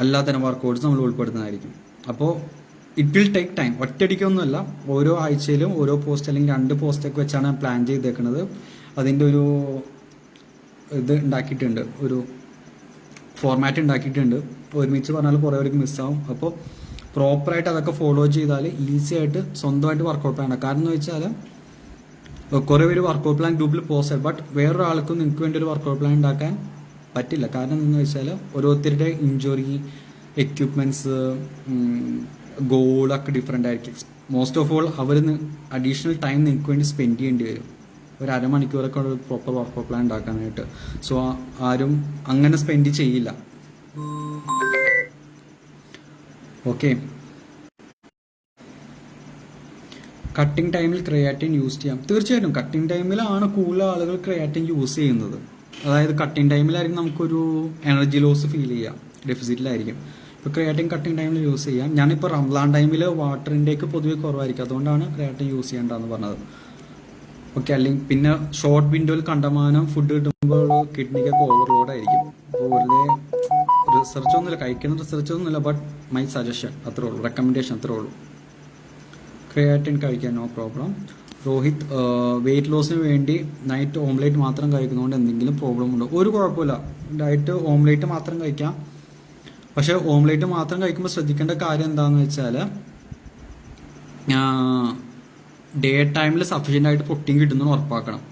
എല്ലാത്തരം വർക്കൗട്ട്സ് നമ്മൾ ഉൾപ്പെടുന്നതായിരിക്കും. അപ്പോൾ ഇറ്റ് വിൽ ടേക്ക് ടൈം, ഒറ്റയടിക്കൊന്നുമല്ല. ഓരോ ആഴ്ചയിലും ഓരോ പോസ്റ്റ് അല്ലെങ്കിൽ 2 പോസ്റ്റൊക്കെ വെച്ചാണ് പ്ലാൻ ചെയ്തേക്കുന്നത്. അതിൻ്റെ ഒരു ഇത് ഉണ്ടാക്കിയിട്ടുണ്ട്, ഒരു ഫോർമാറ്റ് ഉണ്ടാക്കിയിട്ടുണ്ട്. ഒരുമിച്ച് പറഞ്ഞാൽ കുറേ പേർക്ക് മിസ്സാവും. അപ്പോൾ പ്രോപ്പറായിട്ട് അതൊക്കെ ഫോളോ ചെയ്താൽ ഈസി ആയിട്ട് സ്വന്തമായിട്ട് വർക്കൗട്ട് പ്ലാൻ ഉണ്ടാകും. കാരണം എന്ന് വെച്ചാൽ കുറേ പേര് വർക്കൗട്ട് പ്ലാൻ ഗ്രൂപ്പിൽ പോസ്റ്റ് ചെയ്യും, ബട്ട് വേറൊരാൾക്കും നിങ്ങൾക്ക് വേണ്ടി ഒരു വർക്കൗട്ട് പ്ലാൻ ഉണ്ടാക്കാൻ പറ്റില്ല. കാരണം എന്താണെന്ന് വെച്ചാൽ ഓരോരുത്തരുടെ ഇഞ്ചുറി, എക്യുപ്മെൻറ്റ്സ്, ഗോളൊക്കെ ഡിഫറെൻ്റ് ആയിരിക്കും. മോസ്റ്റ് ഓഫ് ഓൾ അവർ അഡീഷണൽ ടൈം നിങ്ങൾക്ക് വേണ്ടി സ്പെൻഡ് ചെയ്യേണ്ടി വരും, ഒരു അരമണിക്കൂറൊക്കെ ഒരു പ്രോപ്പർ വർക്കൗട്ട് പ്ലാൻ ഉണ്ടാക്കാനായിട്ട്. സോ ആരും അങ്ങനെ സ്പെൻഡ് ചെയ്യില്ല. ഓക്കെ, കട്ടിംഗ് ടൈമിൽ ക്രിയാറ്റിൻ യൂസ് ചെയ്യാം. തീർച്ചയായിട്ടും കട്ടിംഗ് ടൈമിലാണ് കൂടുതൽ ആളുകൾ ക്രിയാറ്റിൻ യൂസ് ചെയ്യുന്നത്. അതായത് കട്ടിംഗ് ടൈമിലായിരിക്കും നമുക്കൊരു എനർജി ലോസ് ഫീൽ ചെയ്യാം, ഡെഫിസിറ്റിലായിരിക്കും. ഇപ്പോൾ ക്രിയാറ്റിൻ കട്ടിംഗ് ടൈമിൽ യൂസ് ചെയ്യാം. ഞാനിപ്പോൾ റംസാൻ ടൈമിൽ വാട്ടർ ഇൻടേക്ക് പൊതുവെ കുറവായിരിക്കും, അതുകൊണ്ടാണ് ക്രിയാറ്റിൻ യൂസ് ചെയ്യേണ്ടതെന്ന് പറഞ്ഞത്. ഓക്കെ, അല്ലെങ്കിൽ പിന്നെ ഷോർട്ട് വിൻഡോയിൽ കണ്ടമാനം ഫുഡ് കിട്ടുമ്പോൾ കിഡ്നിക്കൊക്കെ ഓവർലോഡ് ആയിരിക്കും. അപ്പോൾ വെറുതെ റിസർച്ച് ഒന്നുമില്ല, കഴിക്കുന്ന റിസർച്ച് ഒന്നുമില്ല, ബട്ട് മൈ സജഷൻ അത്രേ ഉള്ളൂ, റെക്കമെൻഡേഷൻ അത്രേ ഉള്ളൂ. ക്രിയാറ്റിൻ കഴിക്കാൻ നോ പ്രോബ്ലം. രോഹിത്, വെയിറ്റ് ലോസിന് വേണ്ടി നൈറ്റ് ഓംലേറ്റ് മാത്രം കഴിക്കുന്നതുകൊണ്ട് എന്തെങ്കിലും പ്രോബ്ലം ഉണ്ടോ? ഒരു കുഴപ്പമില്ല, ഡയറ്റ് ഓംലേറ്റ് മാത്രം കഴിക്കാം. പക്ഷേ ഓംലേറ്റ് മാത്രം കഴിക്കുമ്പോൾ ശ്രദ്ധിക്കേണ്ട കാര്യം എന്താണെന്ന് വെച്ചാൽ ഡേ ടൈമിൽ സഫീഷ്യൻ്റ് ആയിട്ട് പ്രോട്ടീൻ കിട്ടുന്നതെന്ന് ഉറപ്പാക്കണം.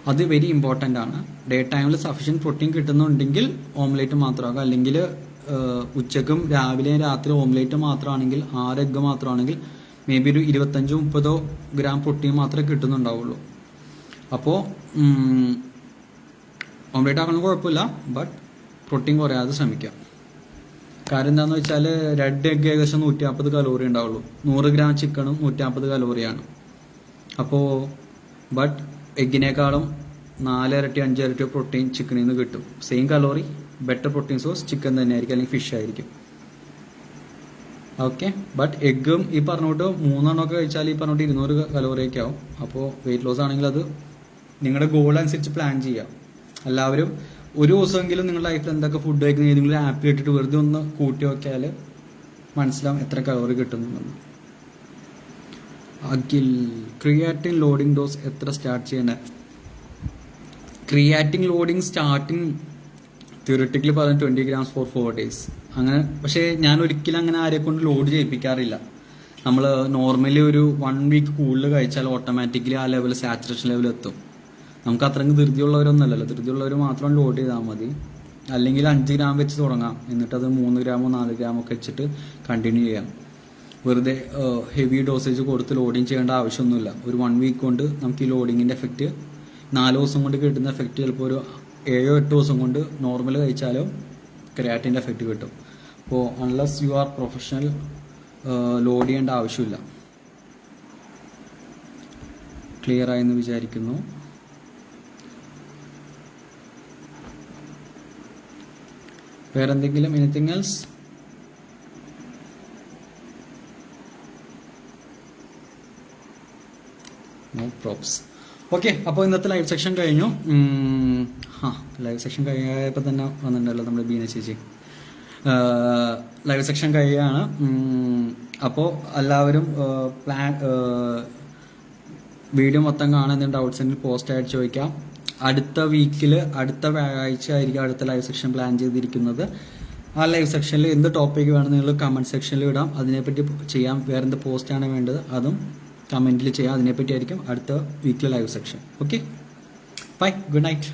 അത് വെരി ഇമ്പോർട്ടൻ്റ് ആണ്. ഡേ ടൈമിൽ സഫീഷ്യൻറ്റ് പ്രോട്ടീൻ കിട്ടുന്നുണ്ടെങ്കിൽ ഓംലേറ്റ് മാത്രമാക്കുക. അല്ലെങ്കിൽ ഉച്ചക്കും രാവിലെയും രാത്രി ഓംലേറ്റ് മാത്രമാണെങ്കിൽ 6 എഗ്ഗ് മാത്രമാണെങ്കിൽ മേ ബി ഒരു 25-30 ഗ്രാം പ്രോട്ടീൻ മാത്രമേ കിട്ടുന്നുണ്ടാവുള്ളൂ. അപ്പോൾ ഓംലേറ്റ് ആക്കണമെന്ന് കുഴപ്പമില്ല, ബട്ട് പ്രോട്ടീൻ കുറയാതെ ശ്രമിക്കാം. കാര്യം എന്താണെന്ന് വെച്ചാൽ 2 എഗ്ഗ് ഏകദേശം 150 കലോറി ഉണ്ടാവുള്ളൂ, 100 ഗ്രാം ചിക്കണും 150 കലോറിയാണ്. അപ്പോൾ ബട്ട് എഗ്ഗിനേക്കാളും 4 ഇരട്ടി 5 ഇരട്ടി പ്രോട്ടീൻ ചിക്കനിൽ നിന്ന് കിട്ടും. Same calorie, better protein source chicken തന്നെ ആയിരിക്കും, അല്ലെങ്കിൽ ഫിഷ് ആയിരിക്കും. ഓക്കെ, ബട്ട് എഗ്ഗും ഈ പറഞ്ഞോട്ട് 3 എണ്ണമൊക്കെ കഴിച്ചാൽ ഈ പറഞ്ഞോട്ട് 200 കലോറിയൊക്കെ ആവും. അപ്പോൾ വെയിറ്റ് ലോസ് ആണെങ്കിൽ അത് നിങ്ങളുടെ ഗോൾ അനുസരിച്ച് പ്ലാൻ ചെയ്യാം. എല്ലാവരും ഒരു ദിവസമെങ്കിലും നിങ്ങളുടെ ലൈഫിൽ എന്തൊക്കെ ഫുഡ് കഴിക്കുന്ന ഏതെങ്കിലും ആപ്പിൽ ഇട്ടിട്ട് വെറുതെ ഒന്ന് കൂട്ടി നോക്കിയാൽ മനസ്സിലാവും എത്ര കലോറി കിട്ടുന്നുണ്ടെന്ന്. അഖിൽ, ക്രിയാറ്റിൻ ലോഡിംഗ് ഡോസ് എത്ര സ്റ്റാർട്ട് ചെയ്യണേ? ക്രിയാറ്റിൻ ലോഡിംഗ് സ്റ്റാർട്ടിങ് തിയററ്റിക്കലി പറഞ്ഞ 20 grams for 4 days അങ്ങനെ. പക്ഷേ ഞാൻ ഒരിക്കലും അങ്ങനെ ആരെ കൊണ്ട് ലോഡ് ചെയ്യിപ്പിക്കാറില്ല. നമ്മൾ നോർമലി ഒരു 1 week കൂടുതൽ കഴിച്ചാൽ ഓട്ടോമാറ്റിക്കലി ആ ലെവൽ സാച്ചുറേഷൻ ലെവൽ എത്തും. നമുക്ക് അത്രയും ധൃതിയുള്ളവരൊന്നുമല്ലല്ലോ, ധൃതിയുള്ളവർ മാത്രം ലോഡ് ചെയ്താൽ മതി. അല്ലെങ്കിൽ 5 gram വെച്ച് തുടങ്ങാം, എന്നിട്ട് അത് 3 gram 4 gram ഒക്കെ വെച്ചിട്ട് കണ്ടിന്യൂ ചെയ്യാം. വെറുതെ ഹെവി ഡോസേജ് കൊടുത്ത് ലോഡിങ് ചെയ്യേണ്ട ആവശ്യമൊന്നുമില്ല. ഒരു 1 week കൊണ്ട് നമുക്ക് ഈ ലോഡിങ്ങിൻ്റെ എഫക്റ്റ് 4 ദിവസം കൊണ്ട് കിട്ടുന്ന എഫക്റ്റ് ചിലപ്പോൾ ഒരു 7-8 ദിവസം കൊണ്ട് നോർമൽ കഴിച്ചാലും ക്രിയാറ്റിൻ്റെ എഫക്റ്റ് കിട്ടും. അപ്പോൾ unless you are professional load ചെയ്യേണ്ട ആവശ്യമില്ല. ക്ലിയർ ആയെന്ന് വിചാരിക്കുന്നു. വേറെന്തെങ്കിലും anything else? No probs. Okay, അപ്പോൾ ഇന്നത്തെ ലൈവ് സെക്ഷൻ കഴിഞ്ഞു. ലൈവ് സെക്ഷൻ കഴിയായപ്പോൾ തന്നെ വന്നിട്ടുണ്ടല്ലോ നമ്മുടെ ബീന ചേച്ചി. ലൈവ് സെക്ഷൻ കഴിയുകയാണ്. അപ്പോൾ എല്ലാവരും വീഡിയോ മൊത്തം കാണുന്ന ഡൗട്ട്സ് ഉണ്ടെങ്കിൽ പോസ്റ്റ് ആയിട്ട് ചോദിക്കാം. അടുത്ത വീക്കിൽ അടുത്ത വ്യാഴാഴ്ച ആയിരിക്കും അടുത്ത ലൈവ് സെക്ഷൻ പ്ലാൻ ചെയ്തിരിക്കുന്നത്. ആ ലൈവ് സെക്ഷനിൽ എന്ത് ടോപ്പിക്ക് വേണം നിങ്ങൾ കമൻറ്റ് സെക്ഷനിൽ ഇടാം, അതിനെപ്പറ്റി ചെയ്യാം. വേറെ എന്ത് പോസ്റ്റാണ് വേണ്ടത് അതും കമൻറ്റിൽ ചെയ്യാം. അതിനെപ്പറ്റി ആയിരിക്കും അടുത്ത വീക്കിലെ live section. Okay, bye, good night.